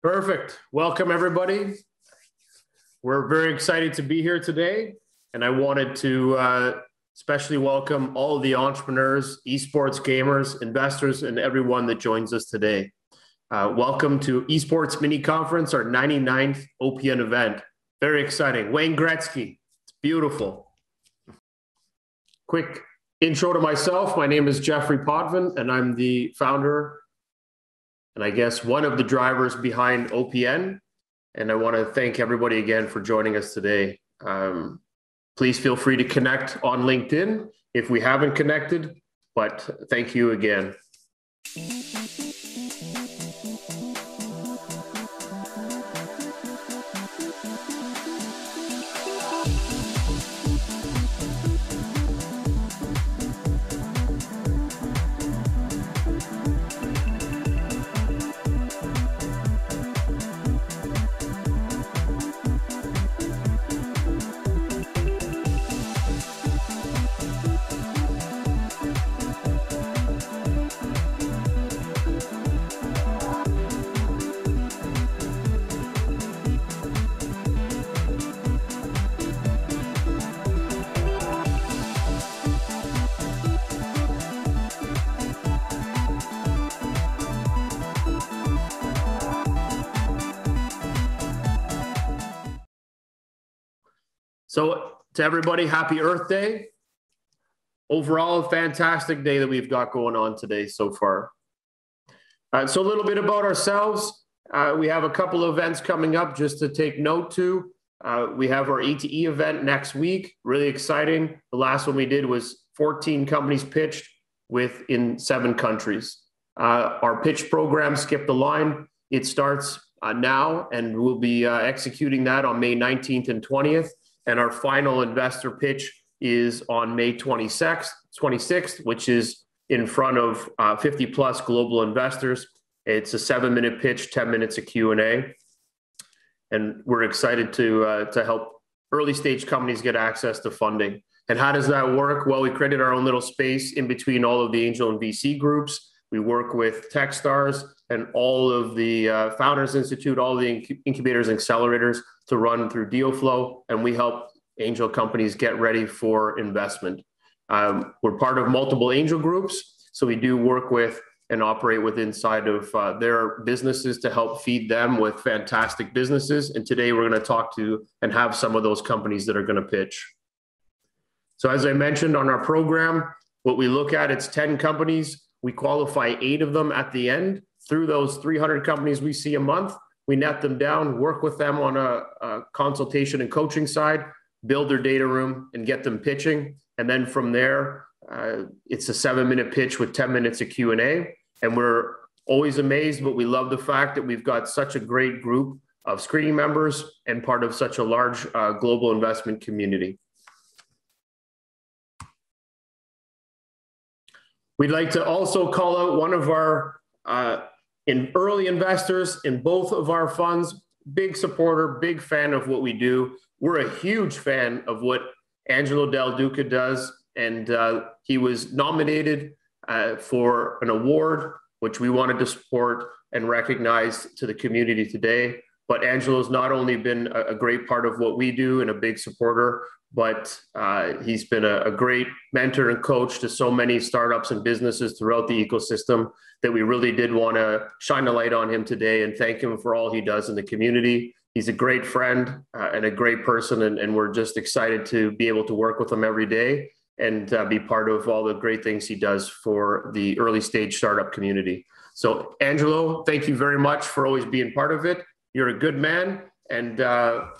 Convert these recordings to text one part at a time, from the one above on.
Perfect. Welcome, everybody. We're very excited to be here today, and I wanted to especially welcome all of the entrepreneurs, esports gamers, investors, and everyone that joins us today. Welcome to Esports Mini Conference, our 99th OPN event. Very exciting. Wayne Gretzky. It's beautiful. Quick intro to myself. My name is Jeffrey Potvin, and I'm the founder and I guess one of the drivers behind OPN. And I want to thank everybody again for joining us today. Please feel free to connect on LinkedIn if we haven't connected, but thank you again. So to everybody, happy Earth Day. Overall, a fantastic day that we've got going on today so far. So a little bit about ourselves. We have a couple of events coming up just to take note to. We have our ATE event next week, really exciting. The last one we did was 14 companies pitched in 7 countries. Our pitch program, Skip the Line, it starts now, and we'll be executing that on May 19th and 20th. And our final investor pitch is on May 26th, which is in front of 50 plus global investors. It's a 7-minute pitch, 10 minutes of Q&A. And we're excited to help early stage companies get access to funding. And how does that work? Well, we created our own little space in between all of the angel and VC groups. We work with Techstars and all of the Founders Institute, all the incubators and accelerators to run through DealFlow, and we help angel companies get ready for investment. We're part of multiple angel groups, so we do work with and operate with inside of their businesses to help feed them with fantastic businesses. And today we're going to talk to and have some of those companies that are going to pitch. So as I mentioned on our program, what we look at, it's 10 companies. We qualify 8 of them at the end. Through those 300 companies we see a month, we net them down, work with them on a consultation and coaching side, build their data room and get them pitching. And then from there, it's a 7-minute pitch with 10 minutes of Q&A. And we're always amazed, but we love the fact that we've got such a great group of screening members and part of such a large global investment community. We'd like to also call out one of our early investors in both of our funds, big supporter, big fan of what we do. We're a huge fan of what Angelo Del Duca does, and he was nominated for an award, which we wanted to support and recognize to the community today. But Angelo's not only been a great part of what we do and a big supporter, but he's been a great mentor and coach to so many startups and businesses throughout the ecosystem that we really did want to shine a light on him today and thank him for all he does in the community. He's a great friend and a great person, and we're just excited to be able to work with him every day and be part of all the great things he does for the early stage startup community. So Angelo, thank you very much for always being part of it. You're a good man, and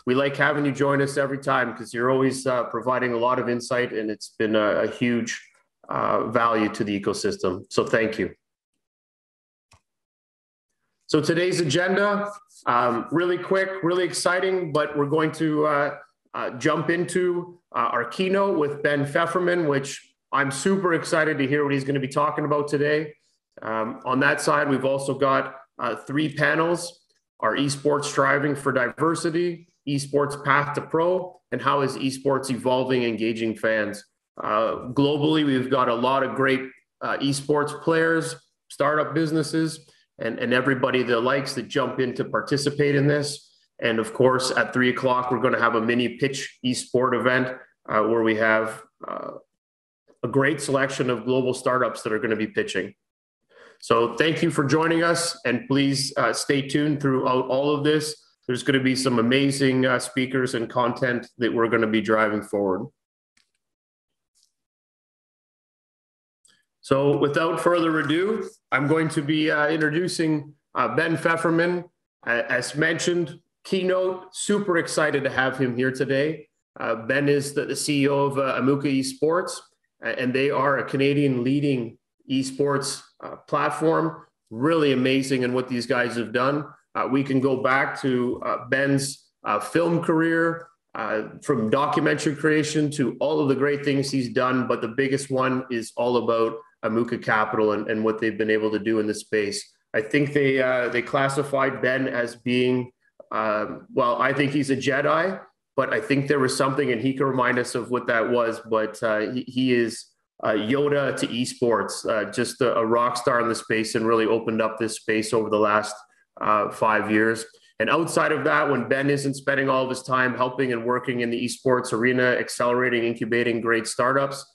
we like having you join us every time because you're always providing a lot of insight, and it's been a huge value to the ecosystem. So thank you. So today's agenda, really quick, really exciting, but we're going to jump into our keynote with Ben Pfefferman, which I'm super excited to hear what he's going to be talking about today. On that side, we've also got 3 panels. Our esports striving for diversity, esports path to pro, and how is esports evolving, engaging fans. Globally, we've got a lot of great esports players, startup businesses, and everybody that likes to jump in to participate in this. And of course, at 3 o'clock, we're going to have a mini pitch esport event where we have a great selection of global startups that are going to be pitching. So thank you for joining us, and please stay tuned throughout all of this. There's going to be some amazing speakers and content that we're going to be driving forward. So without further ado, I'm going to be introducing Ben Pfefferman. As mentioned, keynote, super excited to have him here today. Ben is the CEO of Amuka Esports, and they are a Canadian leading esports platform. Really amazing in what these guys have done. We can go back to Ben's film career, from documentary creation to all of the great things he's done, but the biggest one is all about Amuka Capital and what they've been able to do in this space. I think they classified Ben as being, well, I think he's a Jedi, but I think there was something, and he can remind us of what that was, but he is Yoda to esports, just a rock star in the space, and really opened up this space over the last 5 years. And outside of that, when Ben isn't spending all of his time helping and working in the esports arena, accelerating, incubating great startups,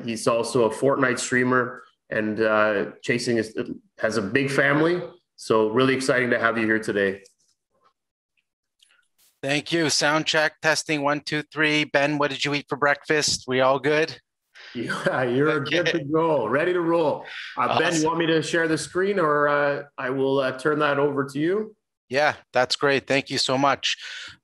he's also a Fortnite streamer and has a big family. So really exciting to have you here today. Thank you. Sound check, testing, 1, 2, 3. Ben, what did you eat for breakfast? We all good? Yeah, you're good to go, ready to roll. Awesome. Ben, you want me to share the screen, or I will turn that over to you? Yeah, that's great. Thank you so much.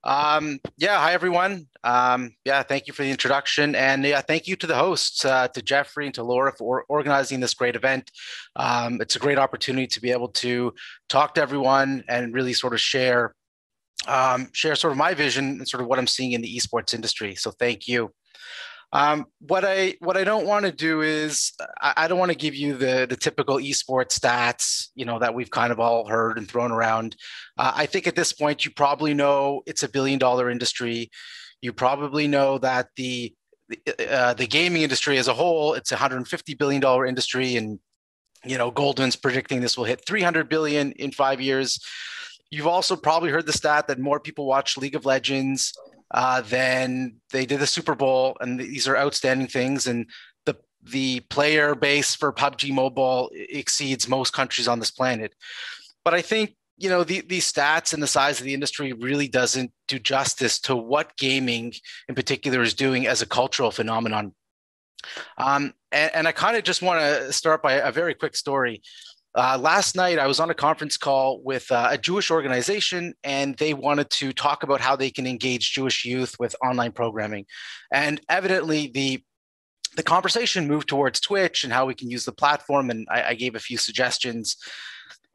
Yeah, hi, everyone. Yeah, thank you for the introduction. And yeah, thank you to the hosts, to Jeffrey and to Laura for organizing this great event. It's a great opportunity to be able to talk to everyone and really sort of share sort of my vision and sort of what I'm seeing in the esports industry. So thank you. What I don't want to do is I don't want to give you the typical esports stats, that we've kind of all heard and thrown around. I think at this point, you probably know it's $1 billion industry. You probably know that the gaming industry as a whole, it's a $150 billion industry. And, Goldman's predicting this will hit 300 billion in 5 years. You've also probably heard the stat that more people watch League of Legends than they did the Super Bowl, and these are outstanding things. And the player base for PUBG Mobile exceeds most countries on this planet. But I think these stats and the size of the industry really doesn't do justice to what gaming in particular is doing as a cultural phenomenon. And I kind of just want to start by a very quick story. Last night, I was on a conference call with a Jewish organization, and they wanted to talk about how they can engage Jewish youth with online programming. And evidently, the conversation moved towards Twitch and how we can use the platform, and I gave a few suggestions.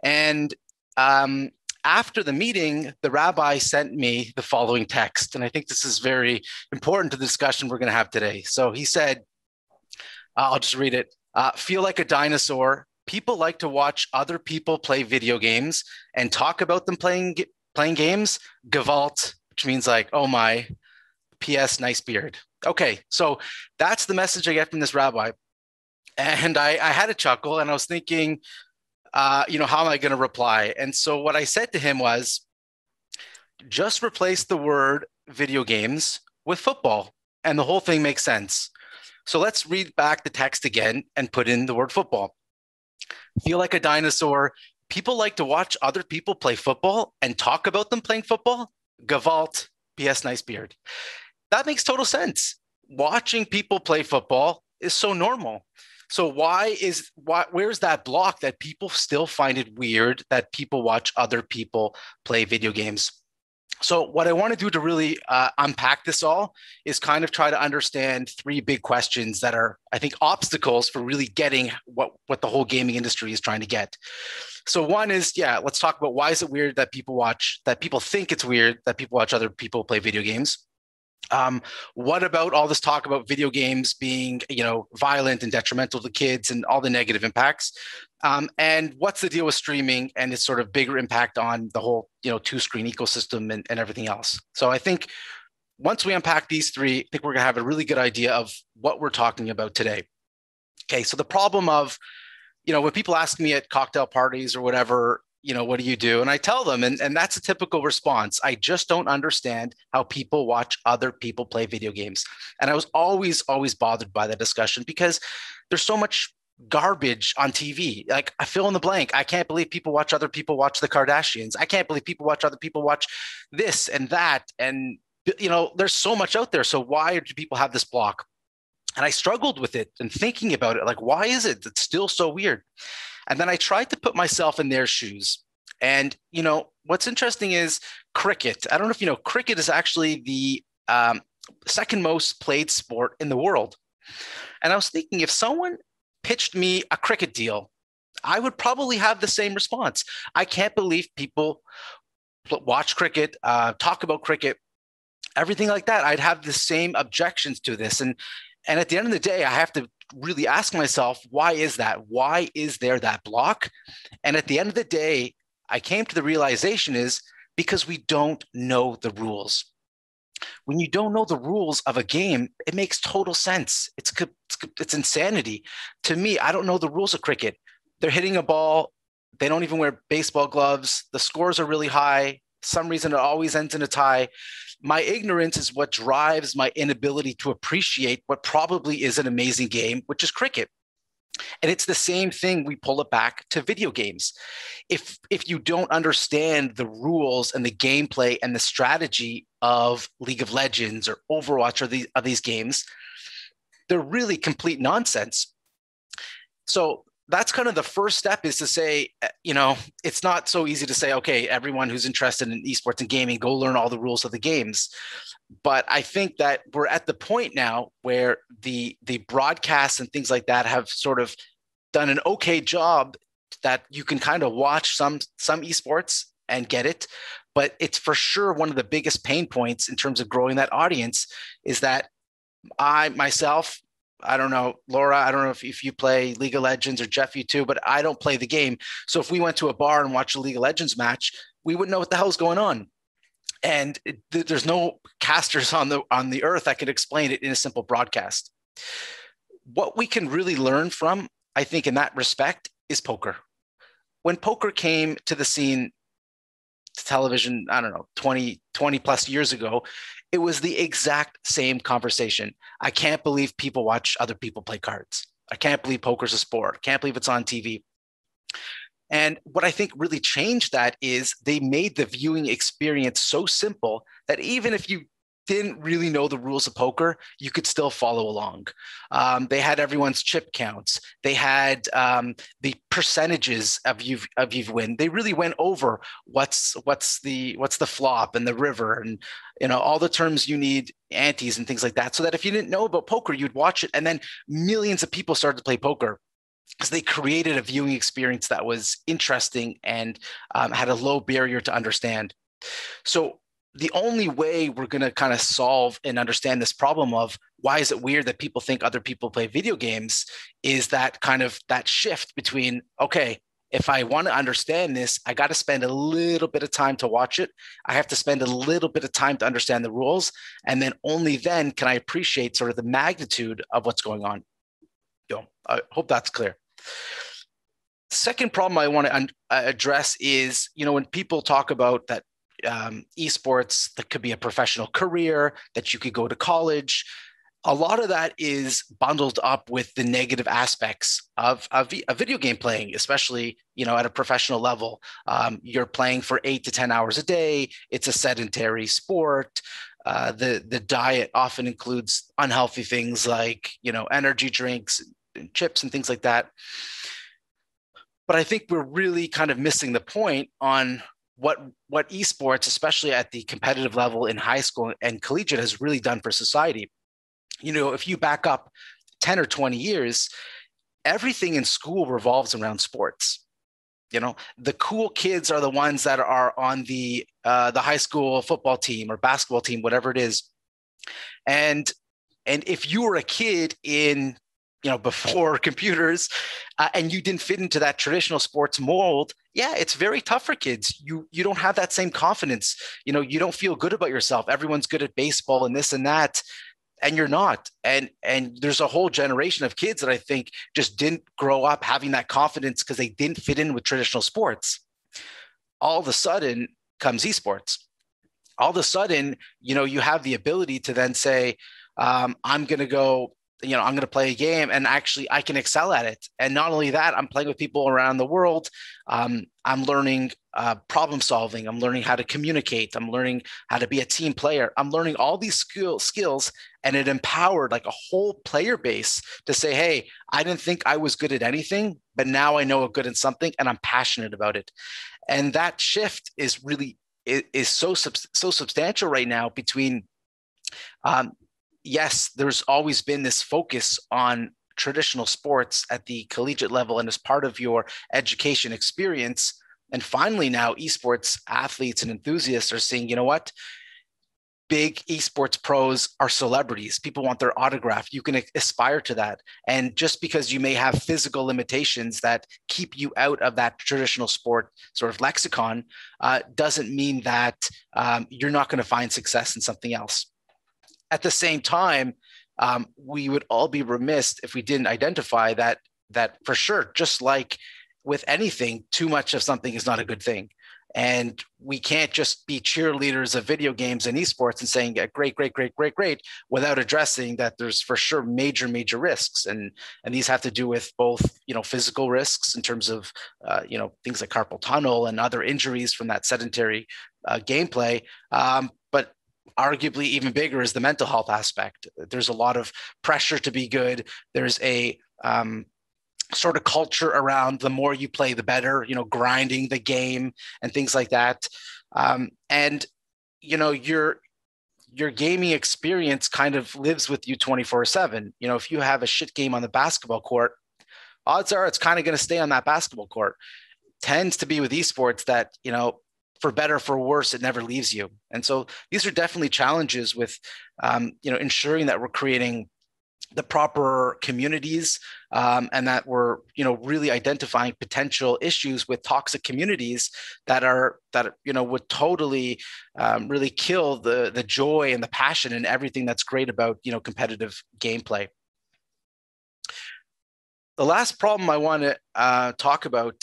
And after the meeting, the rabbi sent me the following text, and I think this is very important to the discussion we're going to have today. So he said, I'll just read it. Feel like a dinosaur. People like to watch other people play video games and talk about them playing games. Gewalt, which means like, oh my, P.S. nice beard. Okay, so that's the message I get from this rabbi. And I had a chuckle, and I was thinking, how am I going to reply? And so what I said to him was, just replace the word video games with football, and the whole thing makes sense. So let's read back the text again and put in the word football. Feel like a dinosaur. People like to watch other people play football and talk about them playing football. Gewalt, P.S. nice beard. That makes total sense. Watching people play football is so normal. So where's that block that people still find it weird that people watch other people play video games? So what I want to do to really unpack this all is kind of try to understand 3 big questions that are, I think, obstacles for really getting what the whole gaming industry is trying to get. So one is, let's talk about why is it weird that people think it's weird that people watch other people play video games. What about all this talk about video games being, violent and detrimental to kids and all the negative impacts? And what's the deal with streaming and its sort of bigger impact on the whole, 2-screen ecosystem and everything else? So I think once we unpack these 3, I think we're going to have a really good idea of what we're talking about today. Okay, so the problem of when people ask me at cocktail parties or whatever, what do you do? And I tell them, and that's a typical response. I just don't understand how people watch other people play video games. And I was always bothered by that discussion because there's so much garbage on TV. Like, I fill in the blank. I can't believe people watch other people watch the Kardashians. I can't believe people watch other people watch this and that. And, there's so much out there. So why do people have this block? And I struggled with it and thinking about it, like, why is it? It's still so weird. And then I tried to put myself in their shoes. And, what's interesting is cricket. I don't know if you know, cricket is actually the second most played sport in the world. And I was thinking, if someone pitched me a cricket deal, I would probably have the same response. I can't believe people watch cricket, talk about cricket, everything like that. I'd have the same objections to this. And at the end of the day, I have to really ask myself, why is that? Why is there that block? And at the end of the day, I came to the realization is because we don't know the rules. When you don't know the rules of a game, it makes total sense. It's insanity. To me, I don't know the rules of cricket. They're hitting a ball. They don't even wear baseball gloves. The scores are really high. For some reason, it always ends in a tie. My ignorance is what drives my inability to appreciate what probably is an amazing game, which is cricket. And it's the same thing. We pull it back to video games. If you don't understand the rules and the gameplay and the strategy of League of Legends or Overwatch or these games, they're really complete nonsense. So that's kind of the first step, is to say, it's not so easy to say, okay, everyone who's interested in esports and gaming, go learn all the rules of the games. But I think that we're at the point now where the broadcasts and things like that have sort of done an okay job that you can kind of watch some esports and get it. But it's for sure one of the biggest pain points in terms of growing that audience is that I don't know, Laura, I don't know if you play League of Legends, or Jeff, you too, but I don't play the game. So if we went to a bar and watched a League of Legends match, we wouldn't know what the hell's going on. And there's no casters on the earth that could explain it in a simple broadcast. What we can really learn from, I think, in that respect, is poker. When poker came to the scene, to television, I don't know, 20 plus years ago, it was the exact same conversation. I can't believe people watch other people play cards. I can't believe poker's a sport. I can't believe it's on TV. And what I think really changed that is they made the viewing experience so simple that even if you didn't really know the rules of poker, you could still follow along. They had everyone's chip counts. They had the percentages of you've win. They really went over what's the flop and the river and all the terms you need, antes and things like that. So that if you didn't know about poker, you'd watch it, and then millions of people started to play poker because they created a viewing experience that was interesting and had a low barrier to understand. So the only way we're going to kind of solve and understand this problem of why is it weird that people think other people play video games is that kind of that shift between, okay, if I want to understand this, I got to spend a little bit of time to watch it. I have to spend a little bit of time to understand the rules. And then only then can I appreciate sort of the magnitude of what's going on. I hope that's clear. Second problem I want to address is, when people talk about that esports, that could be a professional career, that you could go to college, a lot of that is bundled up with the negative aspects of video game playing, especially, at a professional level. You're playing for 8 to 10 hours a day. It's a sedentary sport. The diet often includes unhealthy things like, energy drinks and chips and things like that. But I think we're really kind of missing the point on what esports, especially at the competitive level in high school and collegiate, has really done for society. If you back up 10 or 20 years, everything in school revolves around sports. The cool kids are the ones that are on the high school football team or basketball team, whatever it is. And if you were a kid in, before computers and you didn't fit into that traditional sports mold, yeah, it's very tough for kids. You don't have that same confidence. You don't feel good about yourself. Everyone's good at baseball and this and that. and you're not. And there's a whole generation of kids that I think just didn't grow up having that confidence because they didn't fit in with traditional sports. All of a sudden comes esports. All of a sudden, you have the ability to then say, I'm going to go, I'm going to play a game and actually I can excel at it. And not only that, I'm playing with people around the world. I'm learning problem solving. I'm learning how to communicate. I'm learning how to be a team player. I'm learning all these skills, and it empowered like a whole player base to say, hey, I didn't think I was good at anything, but now I know I'm good at something and I'm passionate about it. And that shift is so substantial right now between, yes, there's always been this focus on traditional sports at the collegiate level and as part of your education experience. And finally, now esports athletes and enthusiasts are saying, you know what? Big esports pros are celebrities. People want their autograph. You can aspire to that. And just because you may have physical limitations that keep you out of that traditional sport sort of lexicon, doesn't mean that you're not going to find success in something else. At the same time, we would all be remiss if we didn't identify that for sure, just like with anything, too much of something is not a good thing. And we can't just be cheerleaders of video games and esports and saying, yeah, great, without addressing that there's for sure major risks. And these have to do with both, physical risks in terms of, things like carpal tunnel and other injuries from that sedentary gameplay. But arguably even bigger is the mental health aspect. There's a lot of pressure to be good. There's a sort of culture around the more you play, the better, grinding the game and things like that. And, your gaming experience kind of lives with you 24/7. If you have a shit game on the basketball court, odds are it's kind of going to stay on that basketball court. Tends to be with esports that, for better, for worse, it never leaves you. And so these are definitely challenges with, ensuring that we're creating the proper communities and that we're, really identifying potential issues with toxic communities that would totally really kill the joy and the passion and everything that's great about, competitive gameplay. The last problem I want to talk about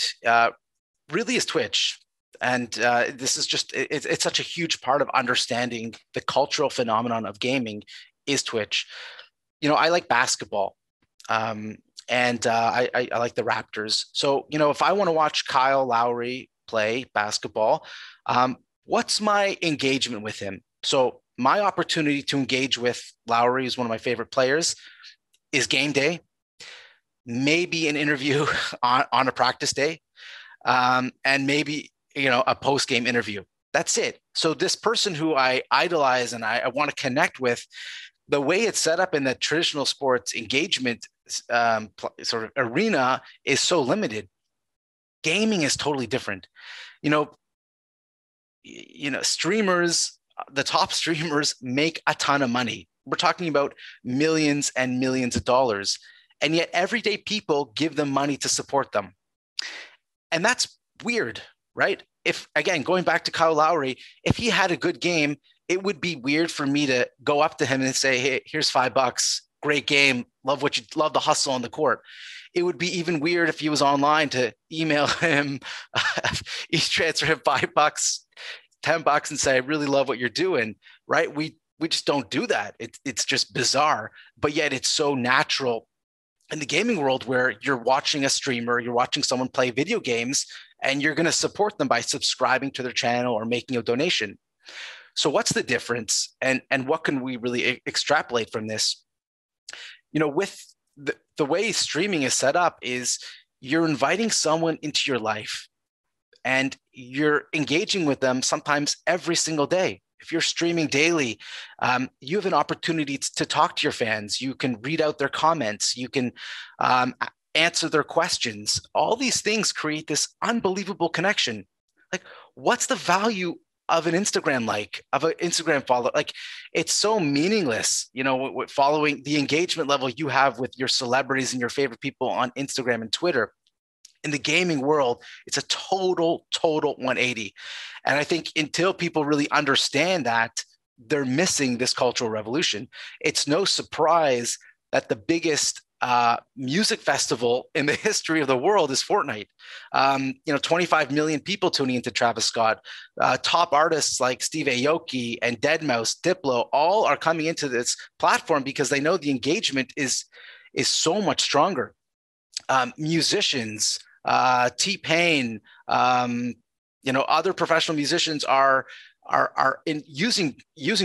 really is Twitch. And this is just, it's such a huge part of understanding the cultural phenomenon of gaming is Twitch. I like basketball and I like the Raptors. So, if I want to watch Kyle Lowry play basketball, what's my engagement with him? So my opportunity to engage with Lowry, is one of my favorite players, is game day, maybe an interview on a practice day, and maybe, a post-game interview. That's it. So this person who I idolize and I want to connect with, the way it's set up in the traditional sports engagement sort of arena is so limited. Gaming is totally different. Streamers, the top streamers make a ton of money. We're talking about millions and millions of dollars. And yet everyday people give them money to support them. And that's weird, right? If, again, going back to Kyle Lowry, if he had a good game, it would be weird for me to go up to him and say, hey, here's $5. Great game. Love the hustle on the court. It would be even weird if he was online to email him, each transfer him $5, $10 and say, I really love what you're doing. Right. We just don't do that. It's just bizarre, but yet it's so natural in the gaming world where you're watching a streamer, you're watching someone play video games, and you're going to support them by subscribing to their channel or making a donation. So what's the difference, and what can we really extrapolate from this? With the way streaming is set up is you're inviting someone into your life and you're engaging with them sometimes every single day. If you're streaming daily, you have an opportunity to talk to your fans. You can read out their comments. You can answer their questions. All these things create this unbelievable connection. Like, what's the value of an Instagram follow? Like, it's so meaningless, following the engagement level you have with your celebrities and your favorite people on Instagram and Twitter. In the gaming world, it's a total 180. And I think until people really understand that, they're missing this cultural revolution. It's no surprise that the biggest music festival in the history of the world is Fortnite. 25 million people tuning into Travis Scott. Top artists like Steve Aoki and Deadmau5, Diplo, all are coming into this platform because they know the engagement is so much stronger. Musicians, T-Pain, other professional musicians are in using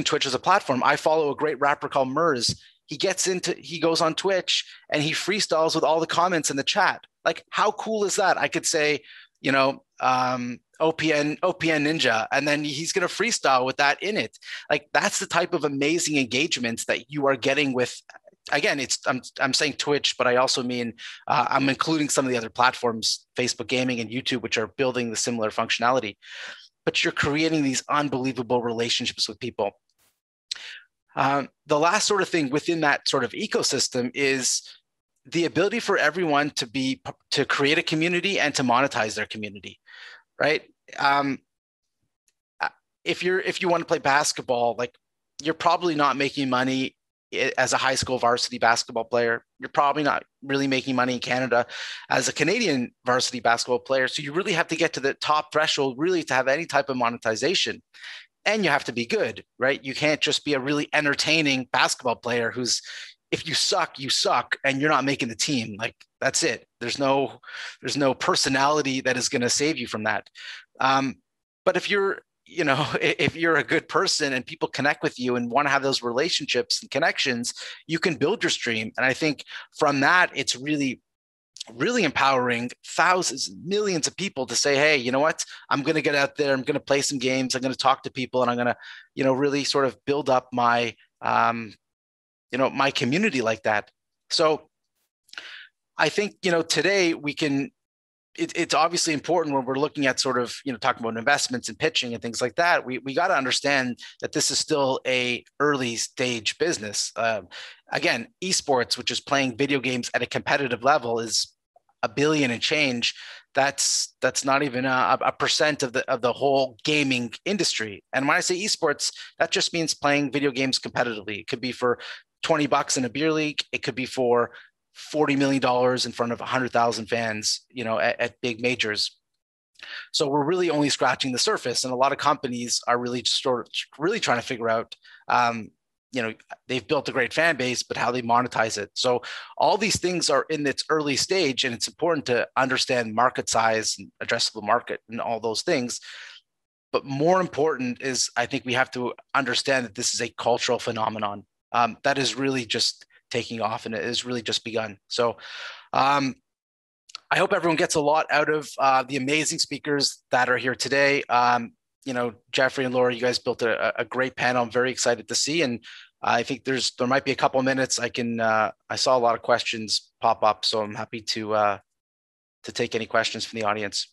Twitch as a platform. I follow a great rapper called Murs. He goes on Twitch and he freestyles with all the comments in the chat. Like, how cool is that? I could say, OPN Ninja, and then he's going to freestyle with that in it. Like, that's the type of amazing engagements that you are getting with, again, I'm saying Twitch, but I also mean, I'm including some of the other platforms, Facebook Gaming and YouTube, which are building the similar functionality, but you're creating these unbelievable relationships with people. The last sort of thing within that sort of ecosystem is the ability for everyone to create a community and to monetize their community, right? If you want to play basketball, like, you're probably not making money as a high school varsity basketball player. You're probably not really making money in Canada as a Canadian varsity basketball player. So you really have to get to the top threshold really to have any type of monetization. And you have to be good, right? You can't just be a really entertaining basketball player who's, if you suck, you suck, and you're not making the team. Like, that's it. There's no personality that is going to save you from that. But if you're a good person and people connect with you and want to have those relationships and connections, you can build your stream. And I think from that, it's really empowering thousands, millions of people to say, hey, you know what? I'm going to get out there. I'm going to play some games. I'm going to talk to people, and I'm going to, really sort of build up my, my community like that. So I think, today we can, it's obviously important when we're looking at sort of, talking about investments and pitching and things like that. We got to understand that this is still a early stage business. Again, esports, which is playing video games at a competitive level, is $1 billion and change. That's not even a percent of the whole gaming industry. And when I say esports, that just means playing video games competitively. It could be for $20 in a beer league. It could be for $40 million in front of 100,000 fans, at big majors. So we're really only scratching the surface, and a lot of companies are really trying to figure out, they've built a great fan base, but how they monetize it. So all these things are in its early stage, and it's important to understand market size and addressable market and all those things. But more important is, I think we have to understand that this is a cultural phenomenon that is really just taking off, and it has really just begun. So I hope everyone gets a lot out of the amazing speakers that are here today. Jeffrey and Laura, you guys built a great panel. I'm very excited to see, and I think there might be a couple of minutes. I saw a lot of questions pop up, so I'm happy to take any questions from the audience.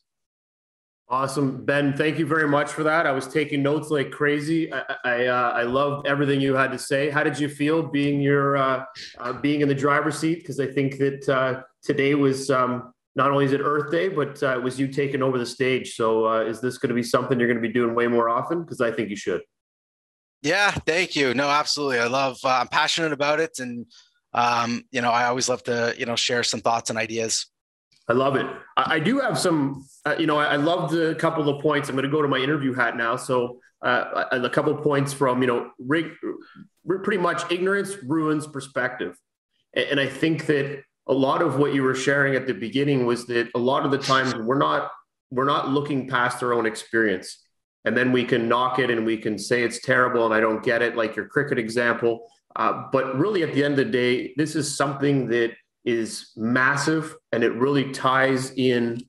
Awesome, Ben. Thank you very much for that. I was taking notes like crazy. I loved everything you had to say. How did you feel being in the driver's seat? Because I think that today was not only is it Earth Day, but it was you taking over the stage. So is this going to be something you're going to be doing way more often? Because I think you should. Yeah, thank you. No, absolutely. I'm passionate about it, and I always love to share some thoughts and ideas. I love it. I do have some, I loved a couple of points. I'm going to go to my interview hat now. So a couple of points from, pretty much ignorance ruins perspective. And I think that a lot of what you were sharing at the beginning was that a lot of the times we're not looking past our own experience. And then we can knock it and we can say it's terrible and I don't get it, like your cricket example. But really at the end of the day, this is something that is massive, and it really ties in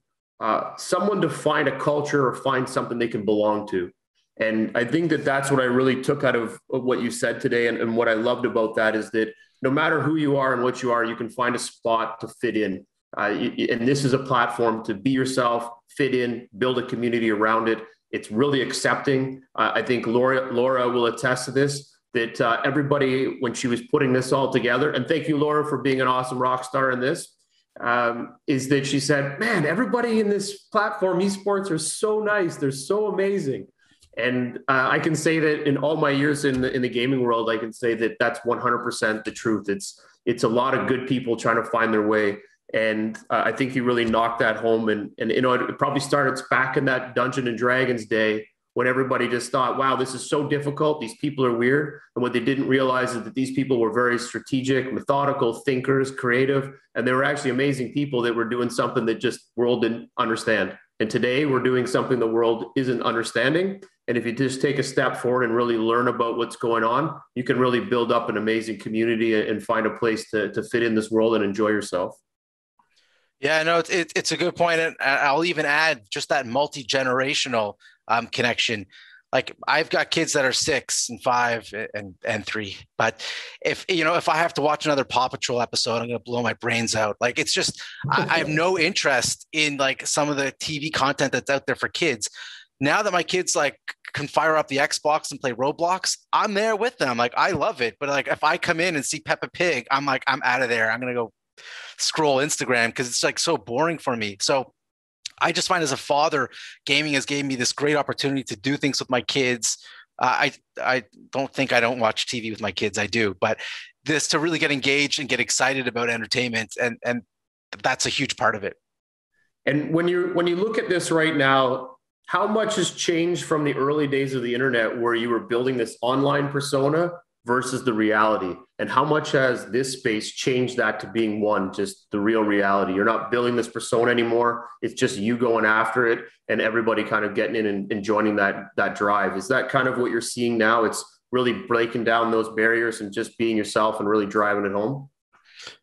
someone to find a culture or find something they can belong to. And I think that that's what I really took out of what you said today. And what I loved about that is that no matter who you are and what you are, you can find a spot to fit in. And this is a platform to be yourself, fit in, build a community around it. It's really accepting. I think Laura will attest to this, that everybody, when she was putting this all together, and thank you, Laura, for being an awesome rock star in this, is that she said, man, everybody in this platform, esports, are so nice. They're so amazing. And I can say that in all my years in the gaming world, I can say that that's 100% the truth. It's a lot of good people trying to find their way. And I think you really knocked that home. And you know, it probably started back in that Dungeon and Dragons day when everybody just thought, wow, this is so difficult. These people are weird. And what they didn't realize is that these people were very strategic, methodical thinkers, creative, and they were actually amazing people that were doing something that just world didn't understand. And today we're doing something the world isn't understanding. And if you just take a step forward and really learn about what's going on, you can really build up an amazing community and find a place to fit in this world and enjoy yourself. Yeah, no, it's a good point. And I'll even add just that multi-generational connection. Like I've got kids that are 6 and 5 and 3, but if I have to watch another Paw Patrol episode, I'm going to blow my brains out. Like it's just, I have no interest in like some of the TV content that's out there for kids. Now that my kids like can fire up the Xbox and play Roblox, I'm there with them. Like I love it. But like if I come in and see Peppa Pig, I'm like, I'm out of there. I'm going to go scroll Instagram because it's like so boring for me. So I just find as a father, gaming has gave me this great opportunity to do things with my kids. I don't think I don't watch TV with my kids. I do, but this to really get engaged and get excited about entertainment, and that's a huge part of it. And when you look at this right now, how much has changed from the early days of the internet where you were building this online persona versus the reality? And how much has this space changed that to being just the real reality? You're not building this persona anymore. It's just you going after it and everybody kind of getting in and joining that drive. Is that kind of what you're seeing now? It's really breaking down those barriers and just being yourself and really driving it home?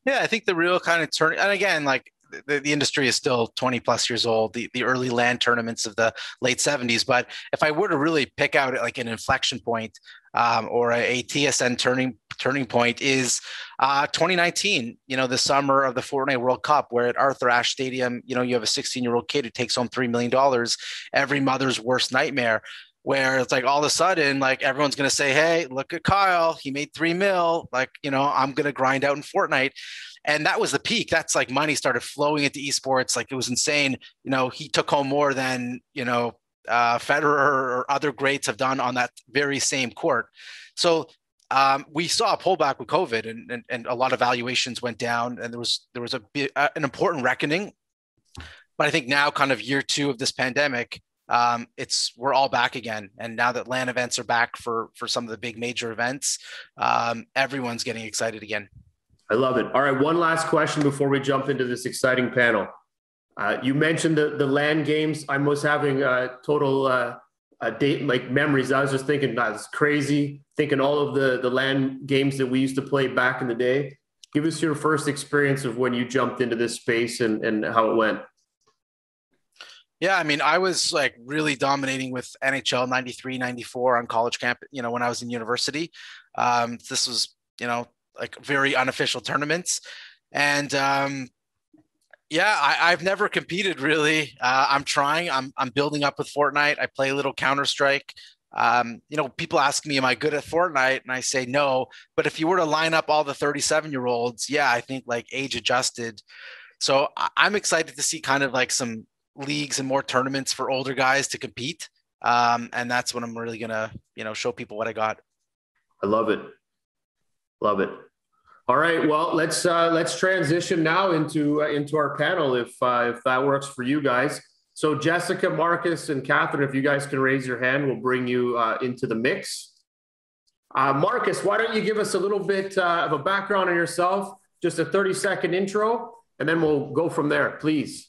Yeah, I think the real kind of turn, and again, like the industry is still 20 plus years old, the early LAN tournaments of the late 70s. But if I were to really pick out like an inflection point or a TSN turning point is 2019, the summer of the Fortnite World Cup, where at Arthur Ashe Stadium, you have a 16-year-old kid who takes home $3 million, every mother's worst nightmare, where it's like all of a sudden, like everyone's going to say, hey, look at Kyle, he made 3 mil. Like, I'm going to grind out in Fortnite. And that was the peak. That's like money started flowing into esports. Like it was insane. He took home more than, Federer or other greats have done on that very same court. So we saw a pullback with COVID and a lot of valuations went down, and there was an important reckoning. But I think now kind of year 2 of this pandemic, we're all back again. And now that LAN events are back for some of the big major events, everyone's getting excited again. I love it. All right, one last question before we jump into this exciting panel. You mentioned the LAN games. I was having total date like memories. I was just thinking, that's crazy. Thinking all of the LAN games that we used to play back in the day. Give us your first experience of when you jumped into this space and how it went. Yeah, I mean, I was like really dominating with NHL 93, 94 on college camp, when I was in university. This was, like very unofficial tournaments. And I've never competed really. I'm trying. I'm building up with Fortnite. I play a little Counter-Strike. People ask me, am I good at Fortnite? And I say no. But if you were to line up all the 37-year-olds, I think like age adjusted. So I'm excited to see kind of like some leagues and more tournaments for older guys to compete. And that's when I'm really going to, show people what I got. I love it. Love it. All right. Well, let's transition now into our panel if that works for you guys. So Jessica, Marcus, and Catherine, if you guys can raise your hand, we'll bring you into the mix. Marcus, why don't you give us a little bit of a background on yourself, just a 30-second intro, and then we'll go from there, please.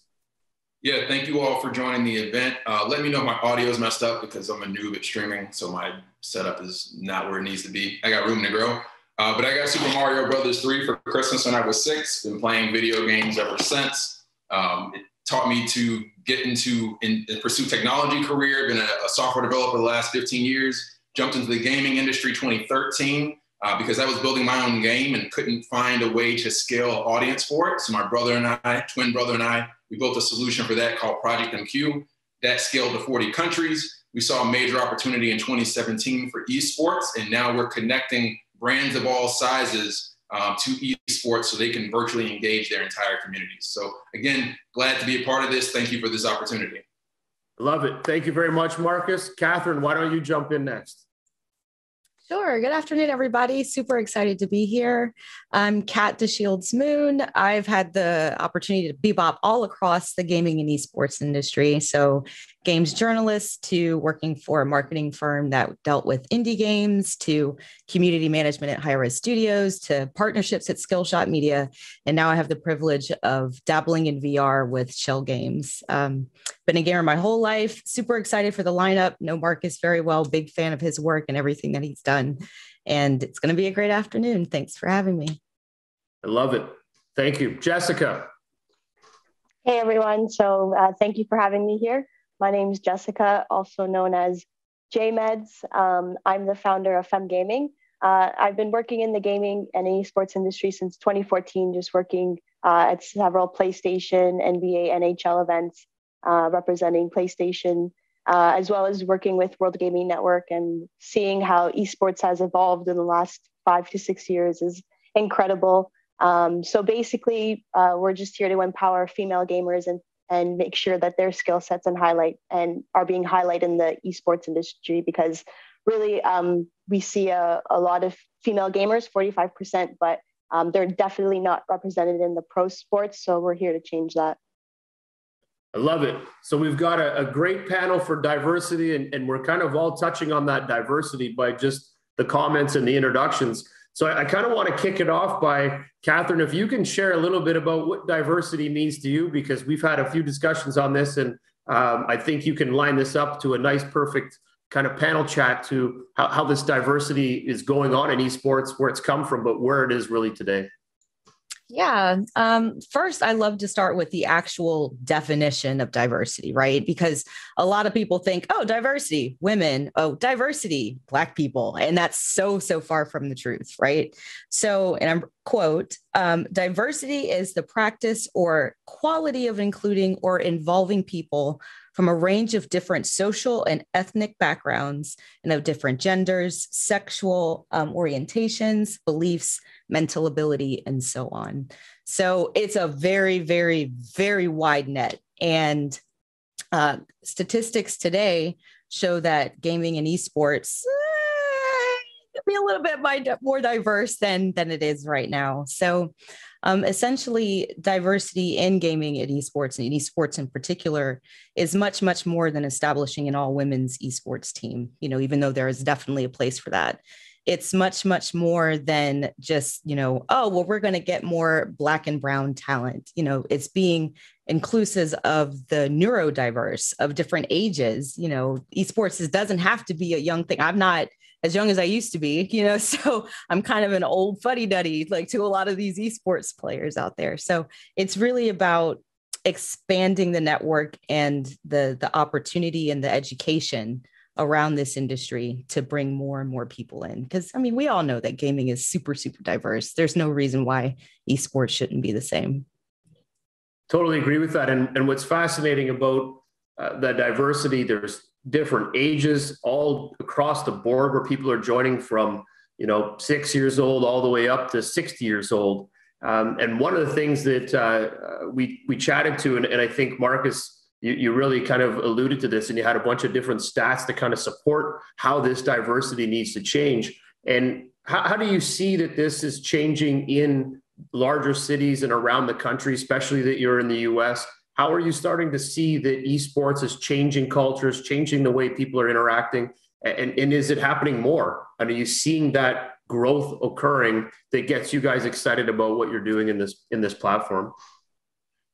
Yeah, thank you all for joining the event. Let me know if my audio is messed up because I'm a noob at streaming, so my setup is not where it needs to be. I got room to grow. But I got Super Mario Brothers 3 for Christmas when I was 6. Been playing video games ever since. It taught me to get into and pursue technology career. Been a software developer the last 15 years. Jumped into the gaming industry 2013 because I was building my own game and couldn't find a way to scale an audience for it. So my twin brother and I, we built a solution for that called Project MQ. That scaled to 40 countries. We saw a major opportunity in 2017 for esports, and now we're connecting brands of all sizes to esports so they can virtually engage their entire communities. So again, glad to be a part of this. Thank you for this opportunity. Love it. Thank you very much, Marcus. Catherine, why don't you jump in next? Sure. Good afternoon, everybody. Super excited to be here. I'm Kat DeShields Moon. I've had the opportunity to bebop all across the gaming and esports industry. So games journalist to working for a marketing firm that dealt with indie games to community management at Hi-Res Studios to partnerships at Skillshot Media. And now I have the privilege of dabbling in VR with Shell Games. Been a gamer my whole life. Super excited for the lineup. Know Marcus very well. Big fan of his work and everything that he's done. And it's going to be a great afternoon. Thanks for having me. I love it. Thank you. Jessica. Hey, everyone. So thank you for having me here. My name is Jessica, also known as JMeds. I'm the founder of Fem Gaming. I've been working in the gaming and esports industry since 2014, just working at several PlayStation, NBA, NHL events, representing PlayStation, as well as working with World Gaming Network, and seeing how esports has evolved in the last 5 to 6 years is incredible. So basically, we're just here to empower female gamers and make sure that their skill sets are being highlighted in the esports industry, because really we see a lot of female gamers, 45%, but they're definitely not represented in the pro sports. So we're here to change that. I love it. So we've got a great panel for diversity, and we're kind of all touching on that diversity by just the comments and the introductions. So I kind of want to kick it off by, Catherine, if you can share a little bit about what diversity means to you, because we've had a few discussions on this, and I think you can line this up to a nice, perfect kind of panel chat to how this diversity is going on in esports, where it's come from, but where it is really today. Yeah. First, I love to start with the actual definition of diversity, right? Because a lot of people think, oh, diversity, women, oh, diversity, Black people. And that's so far from the truth, right? So, and I'm quote, diversity is the practice or quality of including or involving people from a range of different social and ethnic backgrounds and of different genders, sexual orientations, beliefs, mental ability, and so on. So it's a very, very, very wide net. And statistics today show that gaming and esports could be a little bit more diverse than it is right now. So essentially, diversity in gaming and esports in particular is much, much more than establishing an all-women's esports team, even though there is definitely a place for that. It's much, much more than just, oh, well, we're going to get more Black and brown talent. It's being inclusive of the neurodiverse, of different ages. Esports doesn't have to be a young thing. I'm not as young as I used to be, so I'm kind of an old fuddy-duddy, like to a lot of these esports players out there. So it's really about expanding the network and the opportunity and the education around this industry to bring more and more people in. Because, we all know that gaming is super, super diverse. There's no reason why esports shouldn't be the same. Totally agree with that. And what's fascinating about the diversity, there's different ages all across the board where people are joining from, 6 years old all the way up to 60 years old. And one of the things that we chatted to, and I think Marcus, you really kind of alluded to this, and you had a bunch of different stats to kind of support how this diversity needs to change. And how do you see that this is changing in larger cities and around the country, especially that you're in the US? How are you starting to see that esports is changing cultures, changing the way people are interacting? And is it happening more? And are you seeing that growth occurring that gets you guys excited about what you're doing in this platform?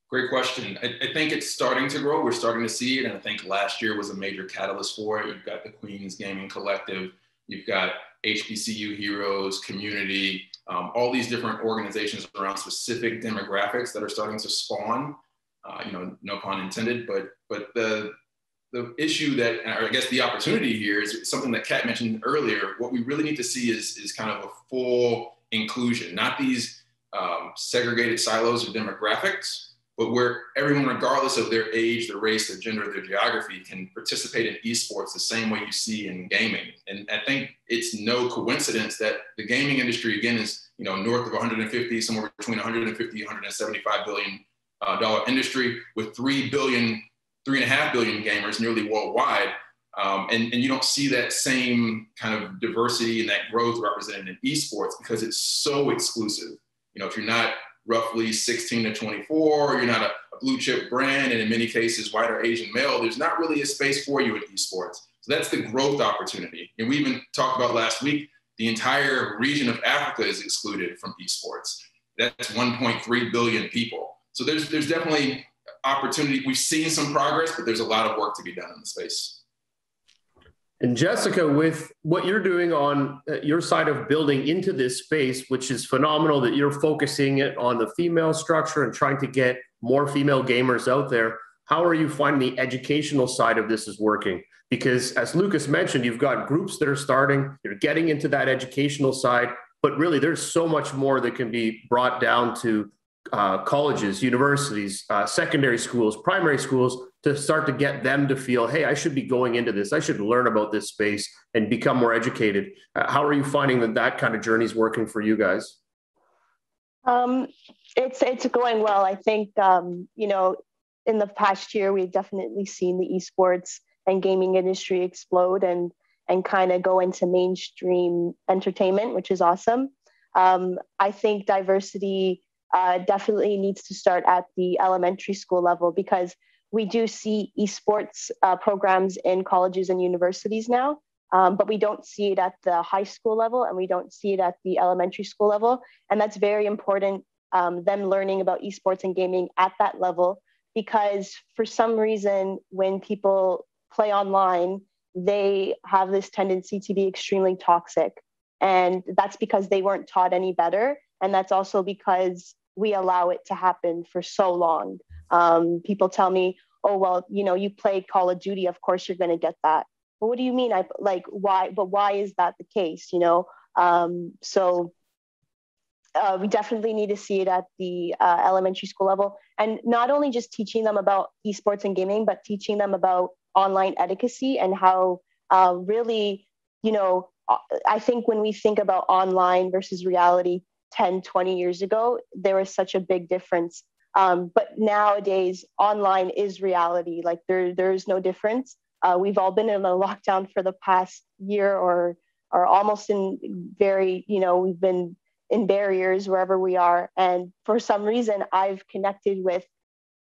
Great question. I think it's starting to grow. We're starting to see it. And I think last year was a major catalyst for it. You've got the Queens Gaming Collective. You've got HBCU Heroes, Community, all these different organizations around specific demographics that are starting to spawn, no pun intended, but the issue that, or I guess the opportunity here is something that Kat mentioned earlier. What we really need to see is kind of a full inclusion, not these segregated silos of demographics, but where everyone, regardless of their age, their race, their gender, their geography, can participate in esports the same way you see in gaming. And I think it's no coincidence that the gaming industry, again, is north of 150, somewhere between 150, 175 billion dollar industry with 3 billion 3.5 billion gamers nearly worldwide. And you don't see that same kind of diversity and that growth represented in esports because it's so exclusive. You know, if you're not roughly 16 to 24, or you're not a blue chip brand, and in many cases, white or Asian male, there's not really a space for you in esports. So that's the growth opportunity. And we even talked about last week, the entire region of Africa is excluded from esports. That's 1.3 billion people. So there's definitely opportunity. We've seen some progress, but there's a lot of work to be done in the space. And Jessica, with what you're doing on your side of building into this space, which is phenomenal that you're focusing it on the female structure and trying to get more female gamers out there, how are you finding the educational side of this is working? Because as Lucas mentioned, you've got groups that are starting, you're getting into that educational side, but really there's so much more that can be brought down to colleges, universities, secondary schools, primary schools, to start to get them to feel, hey, I should be going into this. I should learn about this space and become more educated. How are you finding that kind of journey is working for you guys? It's going well. I think, you know, in the past year, we've definitely seen the esports and gaming industry explode and kind of go into mainstream entertainment, which is awesome. I think diversity definitely needs to start at the elementary school level, because we do see esports programs in colleges and universities now, but we don't see it at the high school level and we don't see it at the elementary school level. And that's very important, them learning about esports and gaming at that level, because for some reason, when people play online, they have this tendency to be extremely toxic. And that's because they weren't taught any better. And that's also because we allow it to happen for so long. People tell me, oh, well, you know, you play Call of Duty, of course you're going to get that. But what do you mean? Why? But why is that the case? You know, so we definitely need to see it at the elementary school level, and not only just teaching them about esports and gaming, but teaching them about online etiquette and how really, you know, I think when we think about online versus reality 10, 20 years ago, there was such a big difference. But nowadays, online is reality. Like there's no difference. We've all been in a lockdown for the past year or almost in very, you know, we've been in barriers wherever we are. And for some reason, I've connected with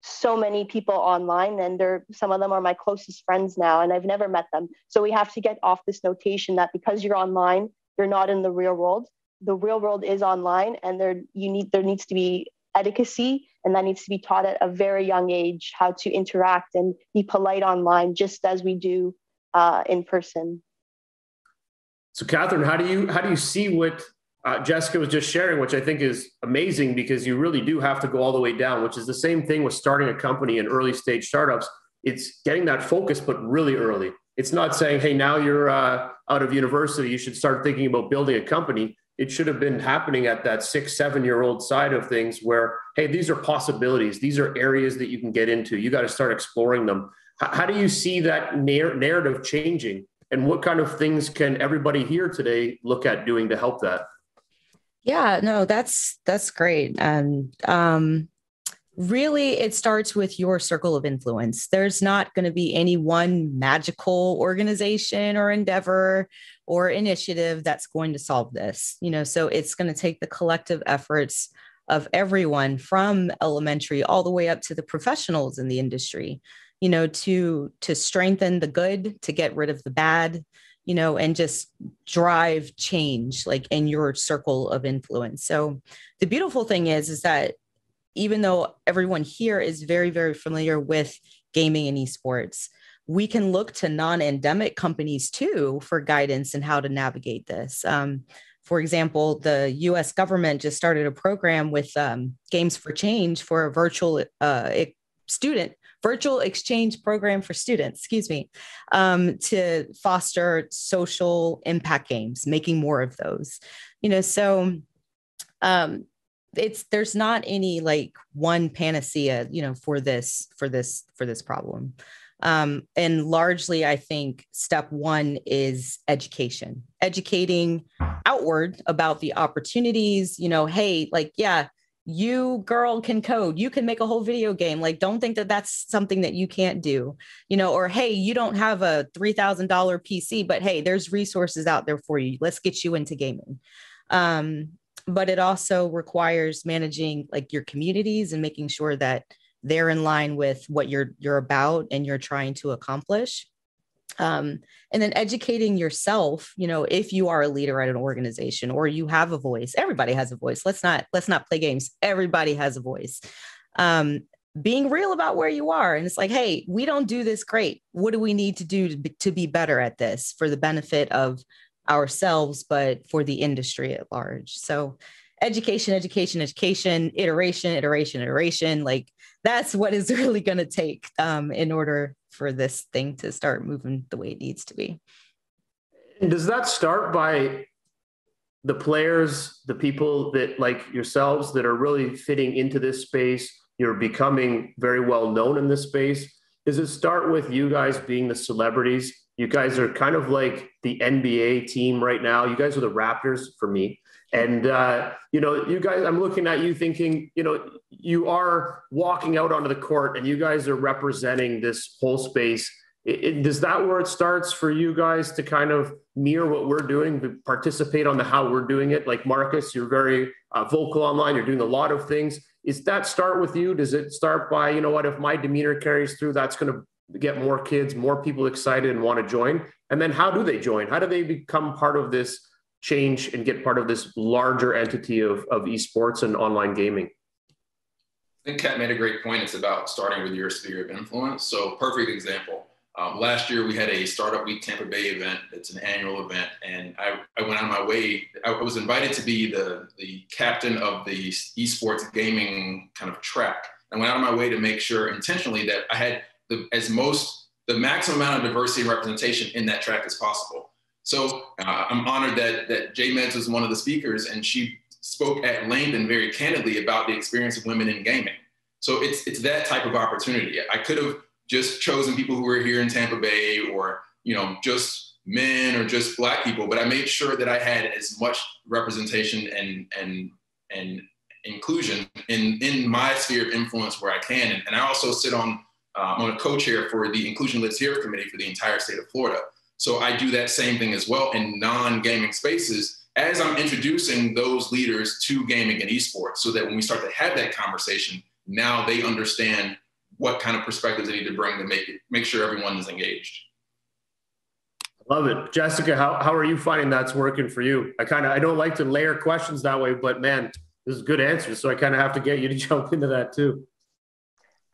so many people online, and some of them are my closest friends now, and I've never met them. So we have to get off this notation that because you're online, you're not in the real world. The real world is online, and there needs to be etiquette, and that needs to be taught at a very young age, how to interact and be polite online, just as we do in person. So, Catherine, how do you see what Jessica was just sharing, which I think is amazing, because you really do have to go all the way down, which is the same thing with starting a company in early stage startups. It's getting that focus, but really early. It's not saying, hey, now you're out of university, you should start thinking about building a company. It should have been happening at that 6-7-year-old side of things where, hey, these are possibilities. These are areas that you can get into. You got to start exploring them. How do you see that narrative changing? And what kind of things can everybody here today look at doing to help that? Yeah, no, that's great. And really, it starts with your circle of influence. There's not going to be any one magical organization or endeavor or initiative that's going to solve this. You know, so it's going to take the collective efforts of everyone from elementary all the way up to the professionals in the industry, you know, to strengthen the good, to get rid of the bad, you know, and just drive change like in your circle of influence. So the beautiful thing is that even though everyone here is very, very familiar with gaming and esports, we can look to non-endemic companies too for guidance and how to navigate this. For example, the US government just started a program with Games for Change for a virtual exchange program for students, to foster social impact games, making more of those, you know, so there's not any like one panacea, you know, for this problem. And largely, I think step one is educating outward about the opportunities, you know, hey, like, yeah, you girl can code, you can make a whole video game. Like, don't think that that's something that you can't do, or, hey, you don't have a $3,000 PC, but hey, there's resources out there for you. Let's get you into gaming. But it also requires managing like your communities and making sure that they're in line with what you're about and you're trying to accomplish. And then educating yourself, if you are a leader at an organization or you have a voice. Everybody has a voice. Let's not play games. Everybody has a voice. Being real about where you are. And it's like, hey, we don't do this great. What do we need to do to be better at this for the benefit of ourselves, but for the industry at large? So education, iteration. Like, that's what is really going to take in order for this thing to start moving the way it needs to be. And does that start by the players, the people that like yourselves that are really fitting into this space? You're becoming very well known in this space. Does it start with you guys being the celebrities? You guys are kind of like the NBA team right now. You guys are the Raptors for me. And, you guys, I'm looking at you thinking, you are walking out onto the court and you guys are representing this whole space. Does that where it starts for you guys to kind of mirror what we're doing, to participate on how we're doing it? Like Marcus, you're very vocal online. You're doing a lot of things. Is that start with you? Does it start by, if my demeanor carries through, that's going to get more kids, more people excited and want to join? And then how do they join? How do they become part of this change and get part of this larger entity of esports and online gaming? I think Kat made a great point. It's about starting with your sphere of influence. So perfect example. Last year we had a Startup Week Tampa Bay event. It's an annual event. And I went on my way. I was invited to be the captain of the esports gaming kind of track. I went out of my way to make sure intentionally that I had the maximum amount of diversity and representation in that track as possible. So I'm honored that J Meds was one of the speakers, and she spoke at length and very candidly about the experience of women in gaming. So it's that type of opportunity. I could have just chosen people who were here in Tampa Bay, or just men or just Black people, but I made sure that I had as much representation and inclusion in my sphere of influence where I can. And I also sit on a co-chair for the Inclusion Lives Here committee for the entire state of Florida. So I do that same thing as well in non-gaming spaces as I'm introducing those leaders to gaming and esports, so that when we start to have that conversation, now they understand what kind of perspectives they need to bring to make sure everyone is engaged. Love it. Jessica, how are you finding that's working for you? I don't like to layer questions that way, but man, this is good answers. So I kind of have to get you to jump into that too.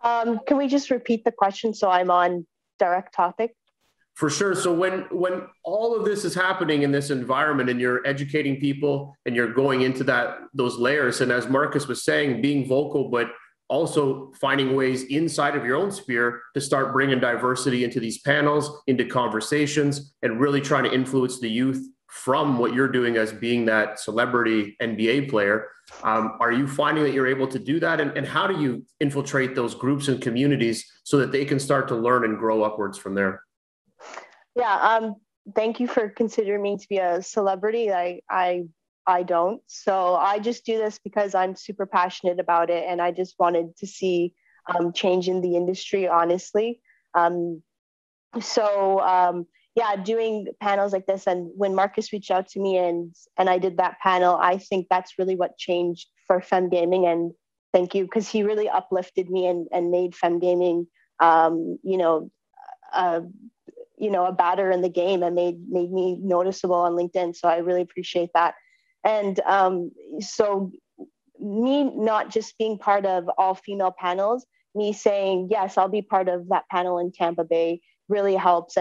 Can we just repeat the question so I'm on direct topic? For sure. So when all of this is happening in this environment and you're educating people and you're going into those layers, and as Marcus was saying, being vocal, but also finding ways inside of your own sphere to start bringing diversity into these panels, into conversations, and really trying to influence the youth from what you're doing as being that celebrity NBA player. Are you finding that you're able to do that? And how do you infiltrate those groups and communities so that they can start to learn and grow upwards from there? Yeah, thank you for considering me to be a celebrity. I don't. So I just do this because I'm super passionate about it, and I just wanted to see change in the industry, honestly. Yeah, doing panels like this, and when Marcus reached out to me and I did that panel, I think that's really what changed for Femme Gaming. And thank you, because he really uplifted me and made Femme Gaming, a batter in the game, and made me noticeable on LinkedIn. So I really appreciate that. And so me not just being part of all female panels, me saying, yes, I'll be part of that panel in Tampa Bay really helps.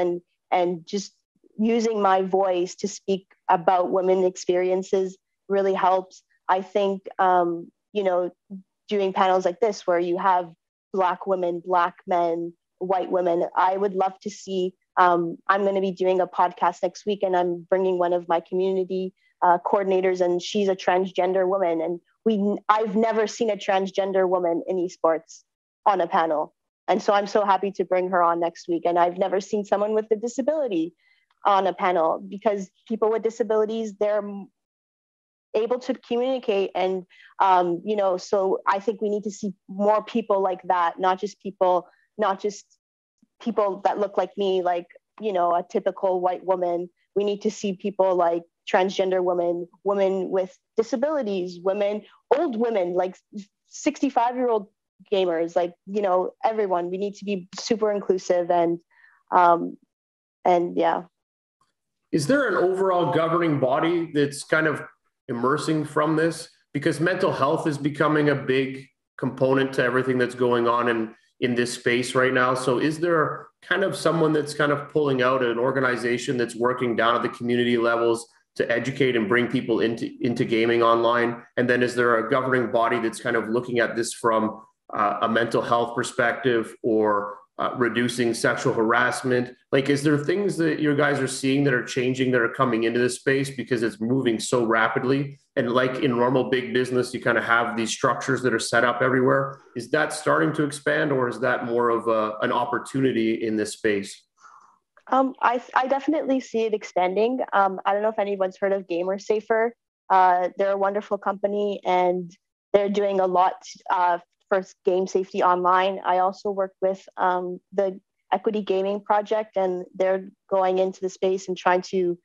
And just using my voice to speak about women's experiences really helps. I think, doing panels like this where you have Black women, Black men, white women, I would love to see. I'm going to be doing a podcast next week, and I'm bringing one of my community coordinators, and she's a transgender woman. And I've never seen a transgender woman in esports on a panel. And so I'm so happy to bring her on next week. And I've never seen someone with a disability on a panel, because people with disabilities, they're able to communicate. And, so I think we need to see more people like that, not just people that look like me, like, a typical white woman. We need to see people like transgender women with disabilities, old women, like 65-year-old gamers, like, everyone. We need to be super inclusive and yeah. Is there an overall governing body that's kind of immersing from this? Because mental health is becoming a big component to everything that's going on in this space right now. So is there kind of someone that's kind of pulling out, an organization that's working down at the community levels to educate and bring people into gaming online? And then is there a governing body that's kind of looking at this from a mental health perspective, or reducing sexual harassment? Like, is there things that you guys are seeing that are changing, that are coming into this space because it's moving so rapidly? And like in normal big business, you kind of have these structures that are set up everywhere. Is that starting to expand, or is that more of an opportunity in this space? I definitely see it expanding. I don't know if anyone's heard of Gamer Safer. They're a wonderful company, and they're doing a lot for game safety online. I also work with the Equity Gaming Project, and they're going into the space and trying to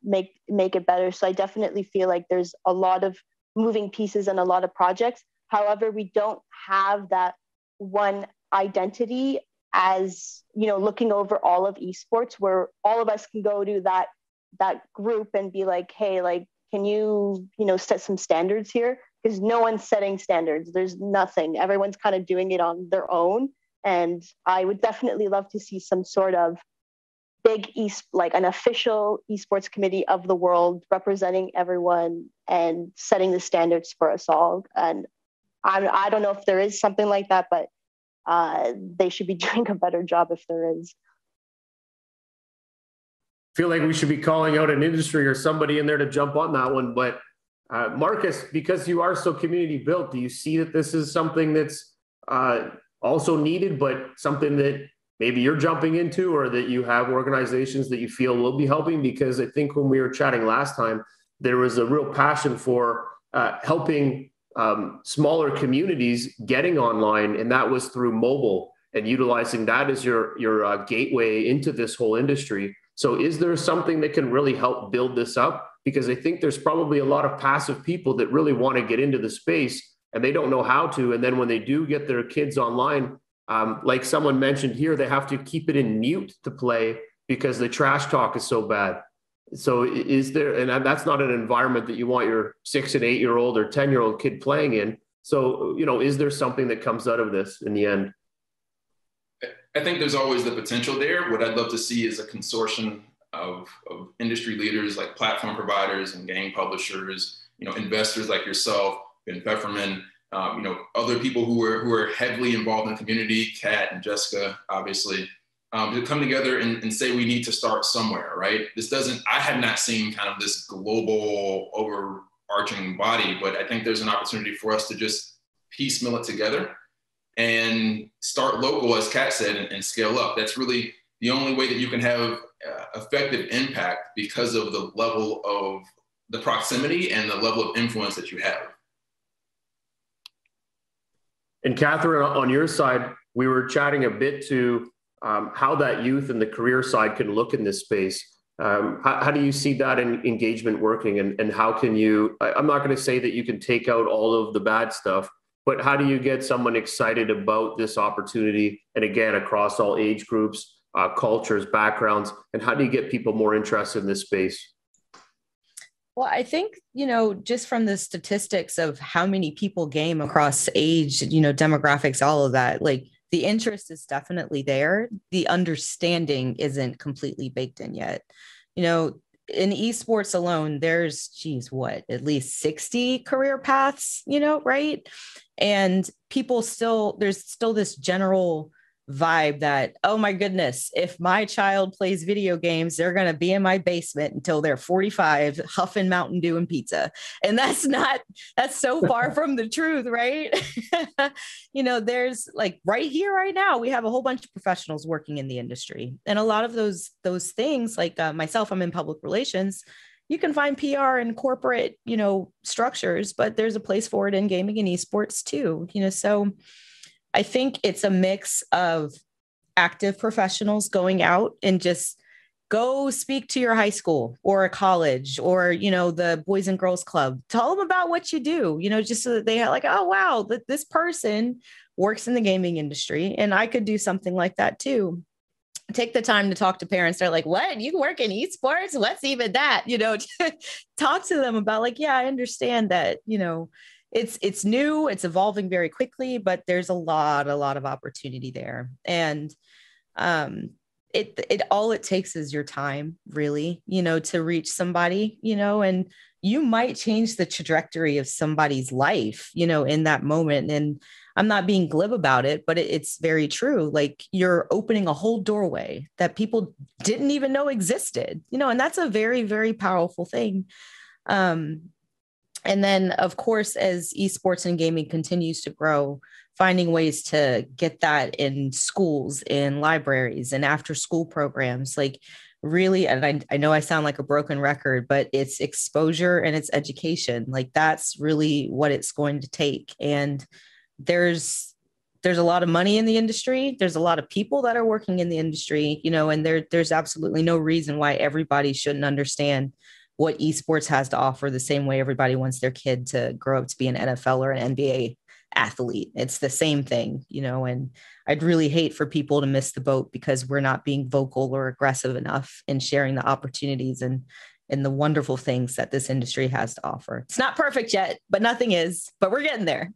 make it better. So I definitely feel like there's a lot of moving pieces and a lot of projects. However, we don't have that one identity as, looking over all of esports, where all of us can go to that group and be like, hey, like, can you, set some standards here? Because no one's setting standards. There's nothing. Everyone's kind of doing it on their own. And I would definitely love to see some sort of big like an official esports committee of the world representing everyone and setting the standards for us all. And I don't know if there is something like that, but they should be doing a better job if there is. Feel like we should be calling out an industry or somebody in there to jump on that one. But Marcus, because you are so community built, do you see that this is something that's also needed, but something that maybe you're jumping into, or that you have organizations that you feel will be helping? Because I think when we were chatting last time, there was a real passion for helping smaller communities getting online, and that was through mobile and utilizing that as your gateway into this whole industry. So is there something that can really help build this up? Because I think there's probably a lot of passive people that really want to get into the space and they don't know how to. And then when they do get their kids online, like someone mentioned here, they have to keep it in mute to play because the trash talk is so bad. So is there, and that's not an environment that you want your 6 and 8 year old or 10-year-old kid playing in. So, is there something that comes out of this in the end? I think there's always the potential there. What I'd love to see is a consortium of industry leaders, like platform providers and game publishers, investors like yourself, Ben Pfefferman, other people who are heavily involved in the community, Kat and Jessica, obviously, to come together and say we need to start somewhere, right? I have not seen kind of this global overarching body, but I think there's an opportunity for us to just piecemeal it together and start local, as Kat said, and scale up. That's really the only way that you can have effective impact, because of the level of the proximity and the level of influence that you have. And Catherine, on your side, we were chatting a bit to how that youth and the career side can look in this space. How do you see that engagement working, and how can you, I'm not going to say that you can take out all of the bad stuff, but how do you get someone excited about this opportunity? And again, across all age groups, cultures, backgrounds, and how do you get people more interested in this space? Well, I think, just from the statistics of how many people game across age, demographics, all of that, like the interest is definitely there. The understanding isn't completely baked in yet. In esports alone, there's, at least 60 career paths, right? And there's still this general vibe that, oh my goodness, if my child plays video games, they're going to be in my basement until they're 45, huffing Mountain Dew and pizza. And that's so far from the truth, right? There's like right here, right now, we have a whole bunch of professionals working in the industry. And a lot of those things, like myself, I'm in public relations. you can find PR in corporate, structures, but there's a place for it in gaming and esports too, so I think it's a mix of active professionals going out and just go speak to your high school or a college or, the Boys and Girls Club. Tell them about what you do, just so that they have like, oh, wow, this person works in the gaming industry and I could do something like that too. Take the time to talk to parents. They're like, what? You work in esports? What's even that? Talk to them about like, yeah, I understand that, it's new, it's evolving very quickly, but there's a lot of opportunity there. And, it all it takes is your time, really, to reach somebody, and you might change the trajectory of somebody's life, in that moment. And I'm not being glib about it, but it's very true. Like you're opening a whole doorway that people didn't even know existed, and that's a very, very powerful thing. And then, of course, as esports and gaming continues to grow, finding ways to get that in schools, in libraries, and after school programs, like really, and I know I sound like a broken record, but it's exposure and it's education. Like that's really what it's going to take. And there's a lot of money in the industry. There's a lot of people that are working in the industry, and there's absolutely no reason why everybody shouldn't understand what esports has to offer the same way everybody wants their kid to grow up to be an NFL or an NBA athlete. It's the same thing, and I'd really hate for people to miss the boat because we're not being vocal or aggressive enough in sharing the opportunities and the wonderful things that this industry has to offer. It's not perfect yet, but nothing is, but we're getting there.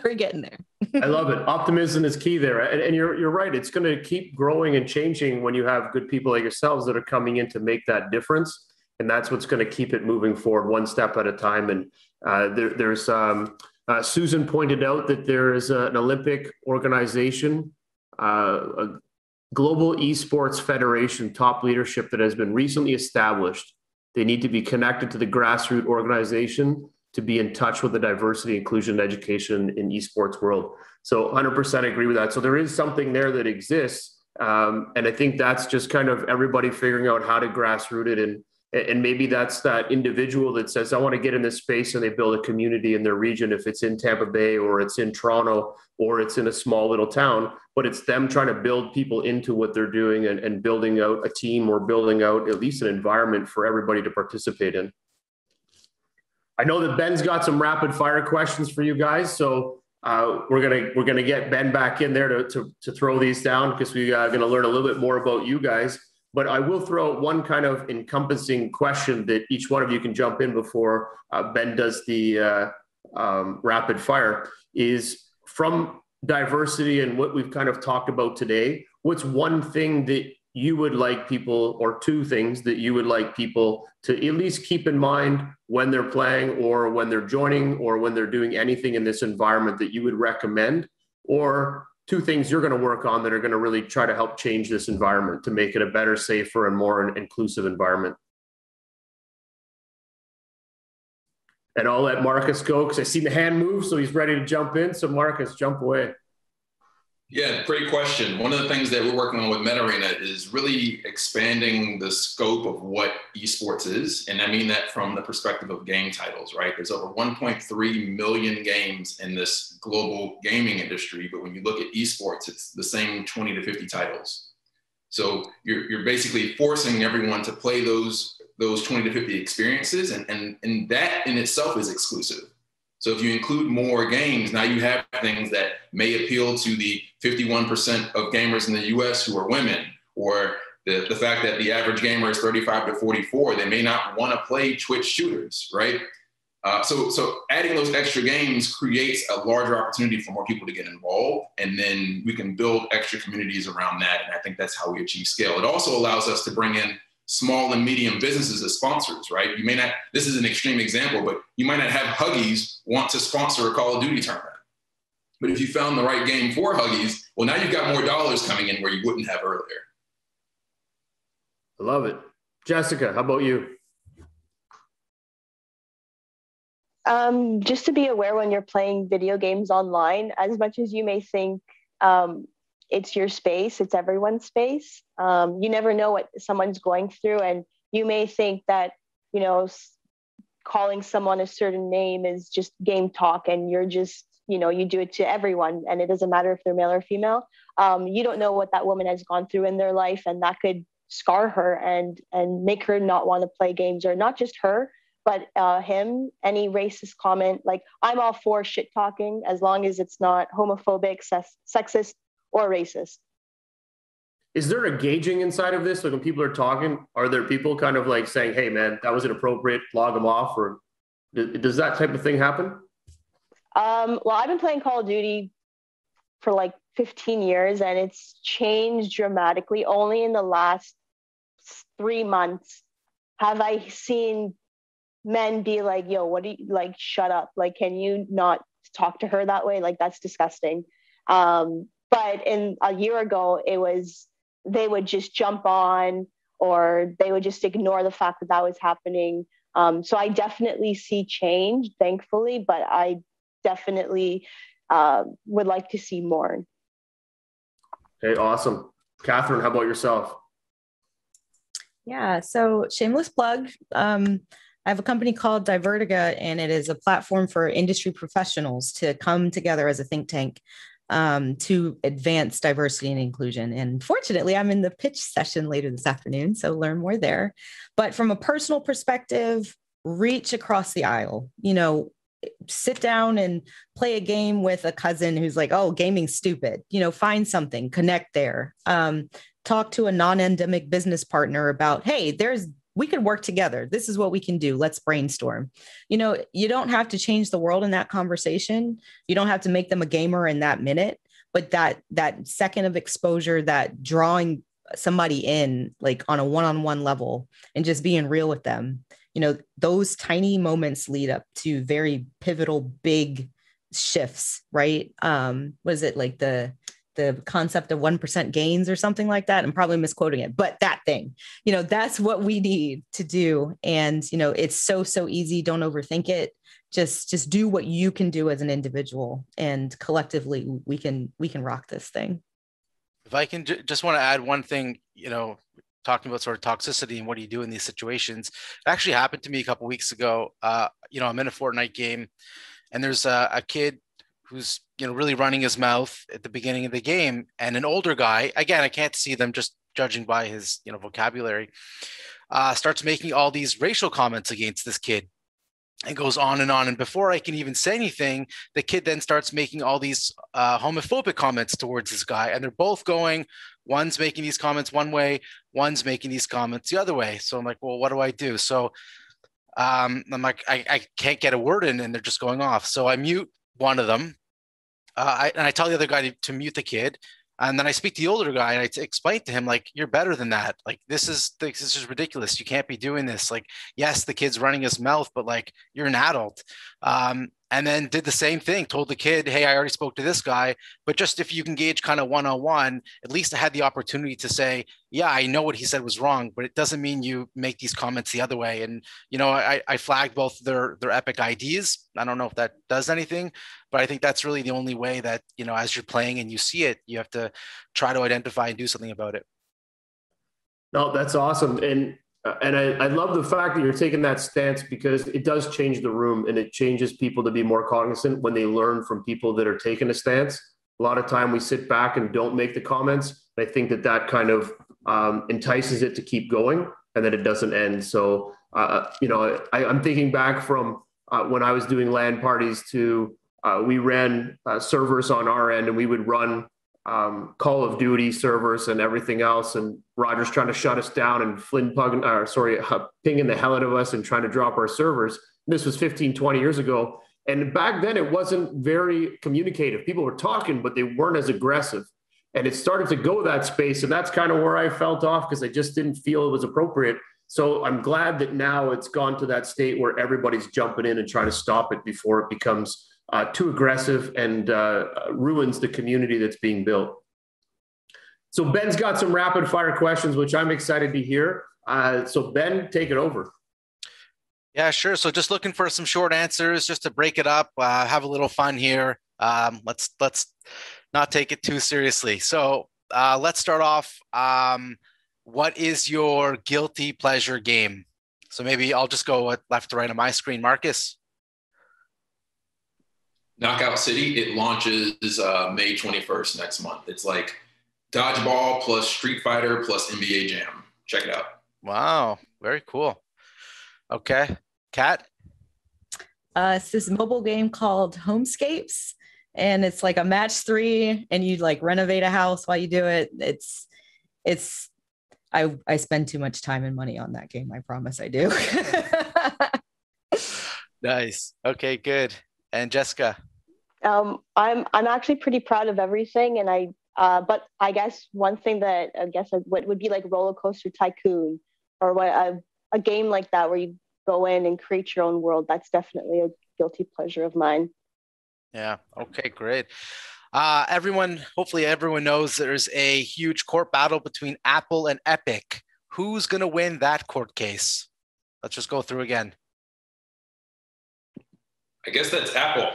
We're getting there. I love it. Optimism is key there. And you're right. It's going to keep growing and changing when you have good people like yourselves that are coming in to make that difference. And that's what's going to keep it moving forward one step at a time. And there's Susan pointed out that there is an Olympic organization, a global esports federation, top leadership that has been recently established. They need to be connected to the grassroots organization to be in touch with the diversity, inclusion, and education in esports world. So 100% agree with that. So there is something there that exists. And I think that's just kind of everybody figuring out how to grassroot it. And maybe that's that individual that says, I want to get in this space, and they build a community in their region, if it's in Tampa Bay or it's in Toronto or it's in a small little town, but it's them trying to build people into what they're doing and building out a team or building out at least an environment for everybody to participate in. I know that Ben's got some rapid fire questions for you guys. So we're gonna get Ben back in there to throw these down because we are going to learn a little bit more about you guys. But I will throw out one kind of encompassing question that each one of you can jump in before Ben does the rapid fire, is from diversity and what we've kind of talked about today. What's one thing that you would like people, or two things that you would like people to at least keep in mind when they're playing or when they're joining or when they're doing anything in this environment that you would recommend? Or two things you're going to work on that are going to really try to help change this environment to make it a better, safer, and more inclusive environment? And I'll let Marcus go because I see the hand move, so he's ready to jump in. So Marcus, jump away. Yeah, great question. One of the things that we're working on with MetaArena is really expanding the scope of what esports is. And I mean that from the perspective of game titles, right? There's over 1.3 million games in this global gaming industry. But when you look at esports, it's the same 20 to 50 titles. So you're basically forcing everyone to play those 20 to 50 experiences. And that in itself is exclusive. So if you include more games, now you have things that may appeal to the 51% of gamers in the US who are women, or the fact that the average gamer is 35 to 44. They may not want to play Twitch shooters, right? So adding those extra games creates a larger opportunity for more people to get involved, and then we can build extra communities around that. And I think that's how we achieve scale. It also allows us to bring in small and medium businesses as sponsors, right? You may not, this is an extreme example, but you might not have Huggies want to sponsor a Call of Duty tournament. But if you found the right game for Huggies, well, now you've got more dollars coming in where you wouldn't have earlier. I love it. Jessica, how about you? Just to be aware when you're playing video games online, as much as you may think it's your space, it's everyone's space. You never know what someone's going through, and you may think that, calling someone a certain name is just game talk, and you're just, you do it to everyone, and it doesn't matter if they're male or female. You don't know what that woman has gone through in their life, and that could scar her and make her not want to play games, or not just her, but him. Any racist comment, like, I'm all for shit talking as long as it's not homophobic, sexist, or racist. Is there a gauging inside of this? Like, when people are talking, are there people kind of like saying, hey man, that was inappropriate, log them off? Or does that type of thing happen? Well, I've been playing Call of Duty for like 15 years, and it's changed dramatically. Only in the last 3 months have I seen men be like, yo, what do you, like, shut up. Like, can you not talk to her that way? Like, that's disgusting. But in a year ago, it was, they would just jump on, or they would just ignore the fact that was happening. So I definitely see change, thankfully, but I definitely would like to see more. Okay, awesome. Catherine, how about yourself? Yeah, so shameless plug. I have a company called Divertica, and it is a platform for industry professionals to come together as a think tank to advance diversity and inclusion. And fortunately, I'm in the pitch session later this afternoon, so learn more there. But from a personal perspective, reach across the aisle. Sit down and play a game with a cousin who's like, oh, gaming's stupid. Find something, connect there. Talk to a non-endemic business partner about, hey, we could work together. This is what we can do. Let's brainstorm. You don't have to change the world in that conversation. You don't have to make them a gamer in that minute, but that second of exposure, that drawing somebody in, like, on a one-on-one level and just being real with them, those tiny moments lead up to very pivotal, big shifts, right? What is it, like the concept of 1% gains or something like that? I'm probably misquoting it, but that thing, that's what we need to do. And, it's so easy. Don't overthink it. Just do what you can do as an individual, and collectively we can rock this thing. If I can just want to add one thing, talking about sort of toxicity and what do you do in these situations. It actually happened to me a couple of weeks ago. I'm in a Fortnite game, and there's a kid who's really running his mouth at the beginning of the game, and an older guy, again, I can't see them, just judging by his vocabulary, starts making all these racial comments against this kid, and goes on and on. And before I can even say anything, the kid then starts making all these homophobic comments towards this guy, and they're both going, one's making these comments one way, one's making these comments the other way. So I'm like, well, what do I do? So I'm like, I can't get a word in, and they're just going off. So I mute one of them, and I tell the other guy to mute the kid. And then I speak to the older guy, and I explain to him, like, you're better than that. Like, this is ridiculous. You can't be doing this. Like, yes, the kid's running his mouth, but like, you're an adult. And then did the same thing, told the kid, hey, I already spoke to this guy, but just if you can gauge kind of one-on-one, at least I had the opportunity to say, yeah, I know what he said was wrong, but it doesn't mean you make these comments the other way. And, I flagged both their epic IDs. I don't know if that does anything, but I think that's really the only way that, as you're playing and you see it, you have to try to identify and do something about it. No, that's awesome. And I love the fact that you're taking that stance, because it does change the room, and it changes people to be more cognizant when they learn from people that are taking a stance. A lot of time we sit back and don't make the comments. I think that kind of entices it to keep going, and then it doesn't end. So, I'm thinking back from when I was doing LAN parties to we ran servers on our end, and we would run Call of Duty servers and everything else, and Roger's trying to shut us down, and Flynn pinging the hell out of us and trying to drop our servers. This was 15, 20 years ago. And back then it wasn't very communicative. People were talking, but they weren't as aggressive. And it started to go that space. And that's kind of where I felt off, because I just didn't feel it was appropriate. So I'm glad that now it's gone to that state where everybody's jumping in and trying to stop it before it becomes too aggressive and ruins the community that's being built. So Ben's got some rapid fire questions, which I'm excited to hear. So Ben, take it over. Yeah, sure. So just looking for some short answers, just to break it up, have a little fun here. Let's not take it too seriously. So let's start off. What is your guilty pleasure game? So maybe I'll just go left to right on my screen. Marcus. Knockout City, it launches May 21st next month. It's like Dodgeball plus Street Fighter plus NBA Jam. Check it out. Wow, very cool. Okay, Kat? It's this mobile game called Homescapes, and it's like a match 3, and you like renovate a house while you do it. I spend too much time and money on that game. I promise I do. Nice. Okay, good. And Jessica? I'm actually pretty proud of everything, and but I guess one thing that I guess what would be like Roller Coaster Tycoon, or what a game like that where you go in and create your own world. That's definitely a guilty pleasure of mine. Yeah. Okay, great. Hopefully everyone knows there's a huge court battle between Apple and Epic. Who's going to win that court case? Let's just go through again. I guess that's Apple.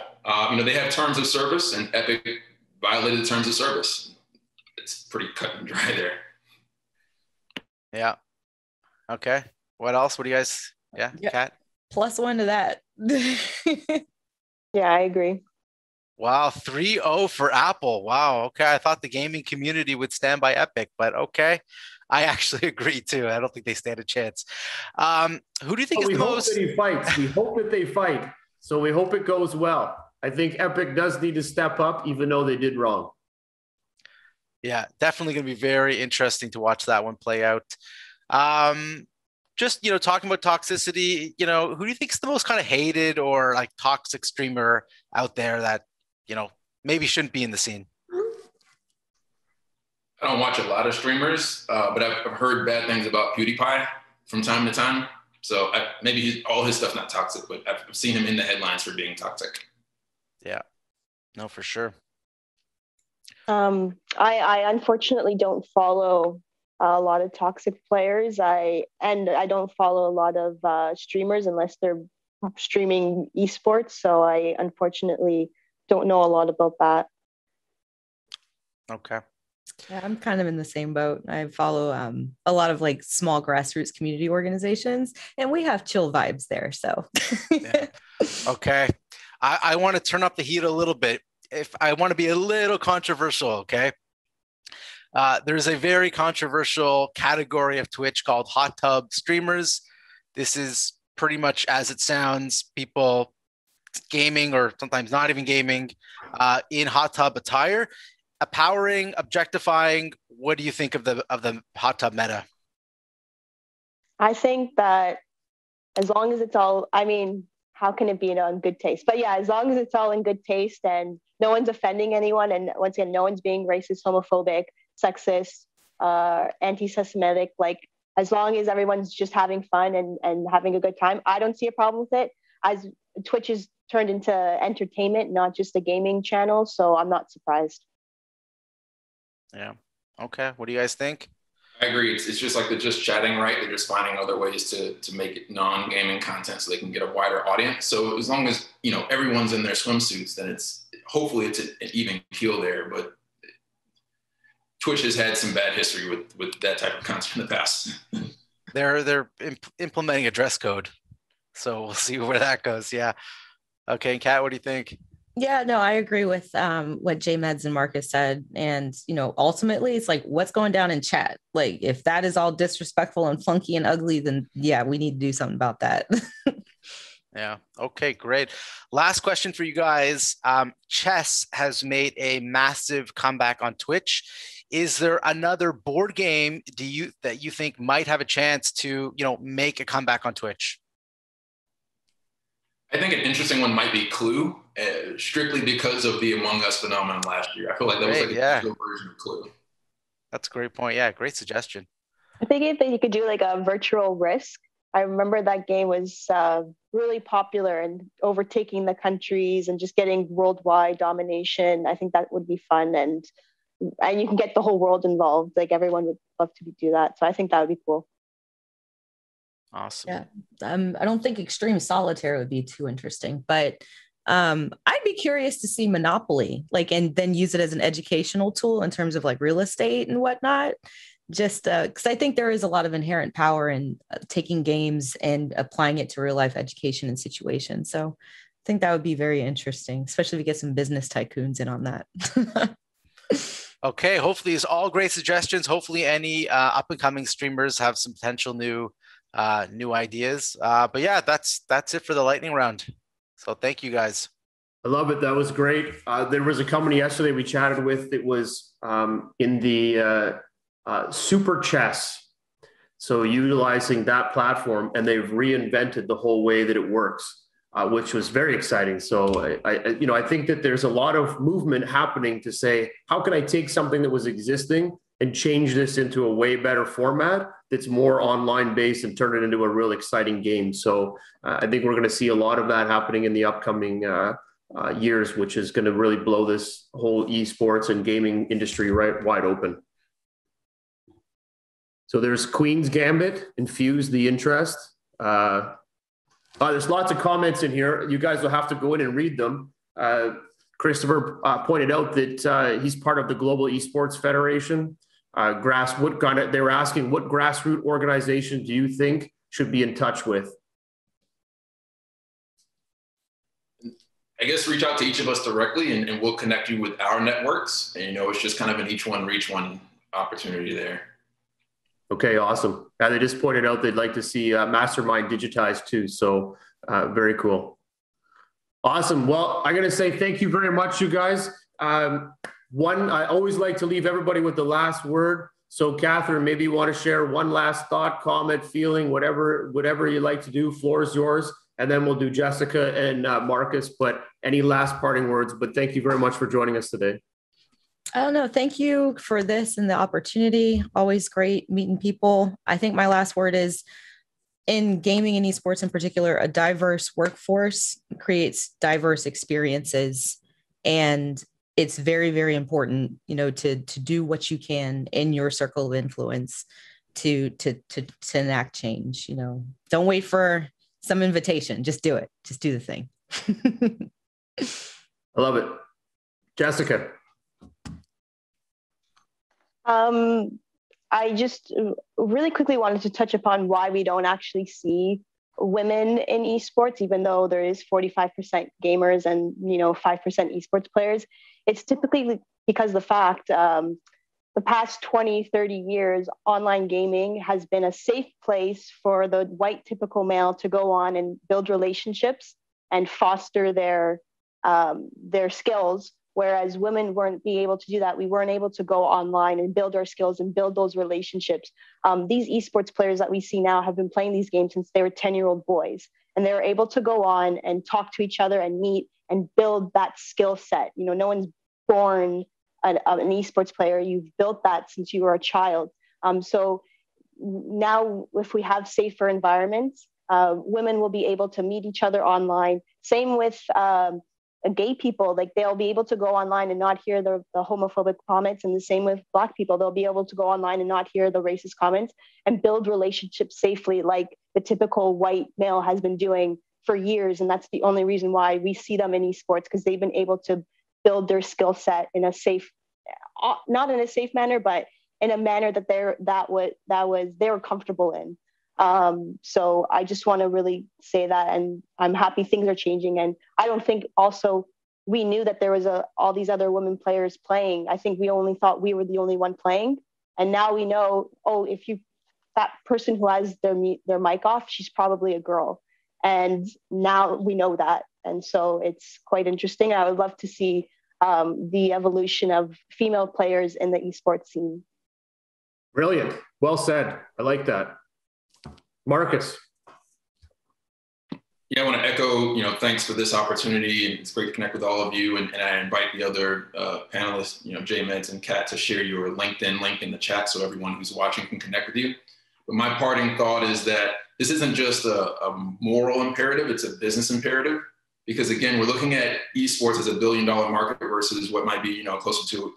They have terms of service, and Epic violated the terms of service. It's pretty cut and dry there. Yeah. Okay. What else? What do you guys? Yeah, Kat? +1 to that. Yeah, I agree. Wow, 3-0 for Apple. Wow. Okay. I thought the gaming community would stand by Epic, but okay. I actually agree too. I don't think they stand a chance. Who do you think is the most? We hope that he fights. We hope that they fight. So we hope it goes well. I think Epic does need to step up, even though they did wrong. Yeah, definitely going to be very interesting to watch that one play out. Just, talking about toxicity, who do you think is the most kind of hated or like toxic streamer out there that, maybe shouldn't be in the scene? I don't watch a lot of streamers, but I've heard bad things about PewDiePie from time to time. So maybe all his stuff's not toxic, but I've seen him in the headlines for being toxic. Yeah, no, for sure. I unfortunately don't follow a lot of toxic players. I don't follow a lot of streamers unless they're streaming esports. So I unfortunately don't know a lot about that. Okay. Yeah, I'm kind of in the same boat. I follow a lot of like small grassroots community organizations, and we have chill vibes there. So, yeah. Okay. I want to turn up the heat a little bit. If I want to be a little controversial, okay? There's a very controversial category of Twitch called hot tub streamers. This is pretty much as it sounds, people gaming or sometimes not even gaming in hot tub attire. Empowering, objectifying. What do you think of the hot tub meta? I think that as long as it's all, how can it be in good taste? But yeah, as long as it's all in good taste and no one's offending anyone, and once again, no one's being racist, homophobic, sexist, anti-Semitic, like as long as everyone's just having fun and having a good time, I don't see a problem with it. As Twitch is turned into entertainment, not just a gaming channel, so I'm not surprised. Yeah. Okay. What do you guys think? I agree. It's just like they're just chatting, right? They're just finding other ways to make it non-gaming content so they can get a wider audience. So as long as, everyone's in their swimsuits, then hopefully it's an even keel there. But Twitch has had some bad history with that type of content in the past. They're implementing a dress code. So we'll see where that goes. Yeah. Okay. And Kat, what do you think? Yeah, no, I agree with what J Meds and Marcus said. And, ultimately it's like, what's going down in chat? Like, if that is all disrespectful and funky and ugly, then yeah, we need to do something about that. Yeah. Okay, great. Last question for you guys. Chess has made a massive comeback on Twitch. Is there another board game that you think might have a chance to, make a comeback on Twitch? I think an interesting one might be Clue, strictly because of the Among Us phenomenon last year. I feel like that was like a digital version of Clue. That's a great point. Yeah, great suggestion. I think if you could do like a virtual Risk. I remember that game was really popular and overtaking the countries and just getting worldwide domination. I think that would be fun, and you can get the whole world involved. Like everyone would love to do that. So I think that would be cool. Awesome. Yeah. I don't think Extreme Solitaire would be too interesting, but I'd be curious to see Monopoly, and then use it as an educational tool in terms of like real estate and whatnot. just because I think there is a lot of inherent power in taking games and applying it to real life education and situations. So I think that would be very interesting, especially if we get some business tycoons in on that. Okay, hopefully it's all great suggestions. Hopefully any up and coming streamers have some potential new ideas. But yeah, that's it for the lightning round. So thank you guys. I love it. That was great. There was a company yesterday we chatted with. It was in the Super Chess. So utilizing that platform, and they've reinvented the whole way that it works, which was very exciting. So I think that there's a lot of movement happening to say, how can I take something that was existing and change this into a way better format that's more online based and turn it into a real exciting game. So I think we're going to see a lot of that happening in the upcoming years, which is going to really blow this whole esports and gaming industry right wide open. So there's Queen's Gambit, infuse the interest. There's lots of comments in here. You guys will have to go in and read them. Christopher pointed out that he's part of the Global Esports Federation. They were asking, what grassroots organization do you think should be in touch with? I guess reach out to each of us directly and we'll connect you with our networks. And, it's just kind of an each one, reach one opportunity there. Okay, awesome. They just pointed out they'd like to see Mastermind digitized too. So very cool. Awesome. Well, I'm going to say thank you very much, you guys. I always like to leave everybody with the last word. So Catherine, maybe you want to share one last thought, comment, feeling, whatever you like to do. Floor is yours. And then we'll do Jessica and Marcus, but any last parting words. But thank you very much for joining us today. I don't know. Thank you for this and the opportunity. Always great meeting people. I think my last word is, in gaming and esports in particular, a diverse workforce creates diverse experiences. And it's very, very important, to do what you can in your circle of influence to enact change. Don't wait for some invitation. Just do it. Just do the thing. I love it. Jessica. I just really quickly wanted to touch upon why we don't actually see women in esports, even though there is 45% gamers and 5% esports players. It's typically because the fact the past 20, 30 years, online gaming has been a safe place for the white typical male to go on and build relationships and foster their skills. Whereas women weren't be able to do that. We weren't able to go online and build our skills and build those relationships. These esports players that we see now have been playing these games since they were 10-year-old boys. And they were able to go on and talk to each other and meet and build that skill set. No one's born an esports player. You've built that since you were a child. So now if we have safer environments, women will be able to meet each other online. Same with gay people, like they'll be able to go online and not hear the homophobic comments, and the same with Black people. They'll be able to go online and not hear the racist comments and build relationships safely like the typical white male has been doing for years. And that's the only reason why we see them in esports, because they've been able to build their skill set in a safe, not in a safe manner, but in a manner that they were comfortable in. So I just want to really say that, and I'm happy things are changing. And I don't think also we knew that there was all these other women players playing. I think we only thought we were the only one playing. And now we know, that person who has their mic off, she's probably a girl. And now we know that. And so it's quite interesting. I would love to see the evolution of female players in the esports scene. Brilliant. Well said. I like that. Marcus. Yeah, I want to echo, thanks for this opportunity, and it's great to connect with all of you. And I invite the other panelists, JMEDS and Kat, to share your LinkedIn link in the chat so everyone who's watching can connect with you. But my parting thought is that this isn't just a moral imperative, it's a business imperative. Because again, we're looking at esports as $1 billion market versus what might be, closer to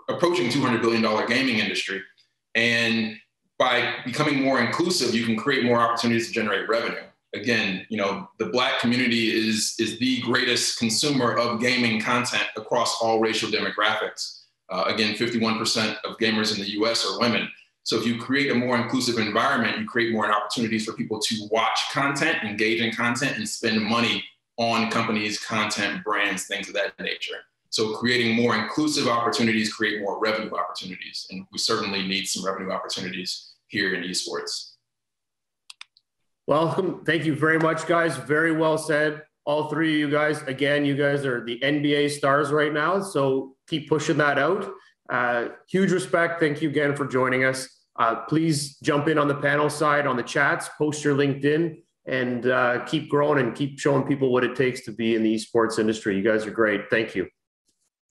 approaching $200 billion gaming industry. And by becoming more inclusive, you can create more opportunities to generate revenue. Again, the Black community is the greatest consumer of gaming content across all racial demographics. Again, 51% of gamers in the US are women. So if you create a more inclusive environment, you create more opportunities for people to watch content, engage in content, and spend money on companies, content, brands, things of that nature. So creating more inclusive opportunities create more revenue opportunities. And we certainly need some revenue opportunities here in esports. Welcome. Thank you very much, guys. Very well said. All three of you guys. Again, you guys are the NBA stars right now. So keep pushing that out. Huge respect. Thank you again for joining us. Please jump in on the panel side, on the chats, post your LinkedIn, and keep growing and keep showing people what it takes to be in the esports industry. You guys are great. Thank you.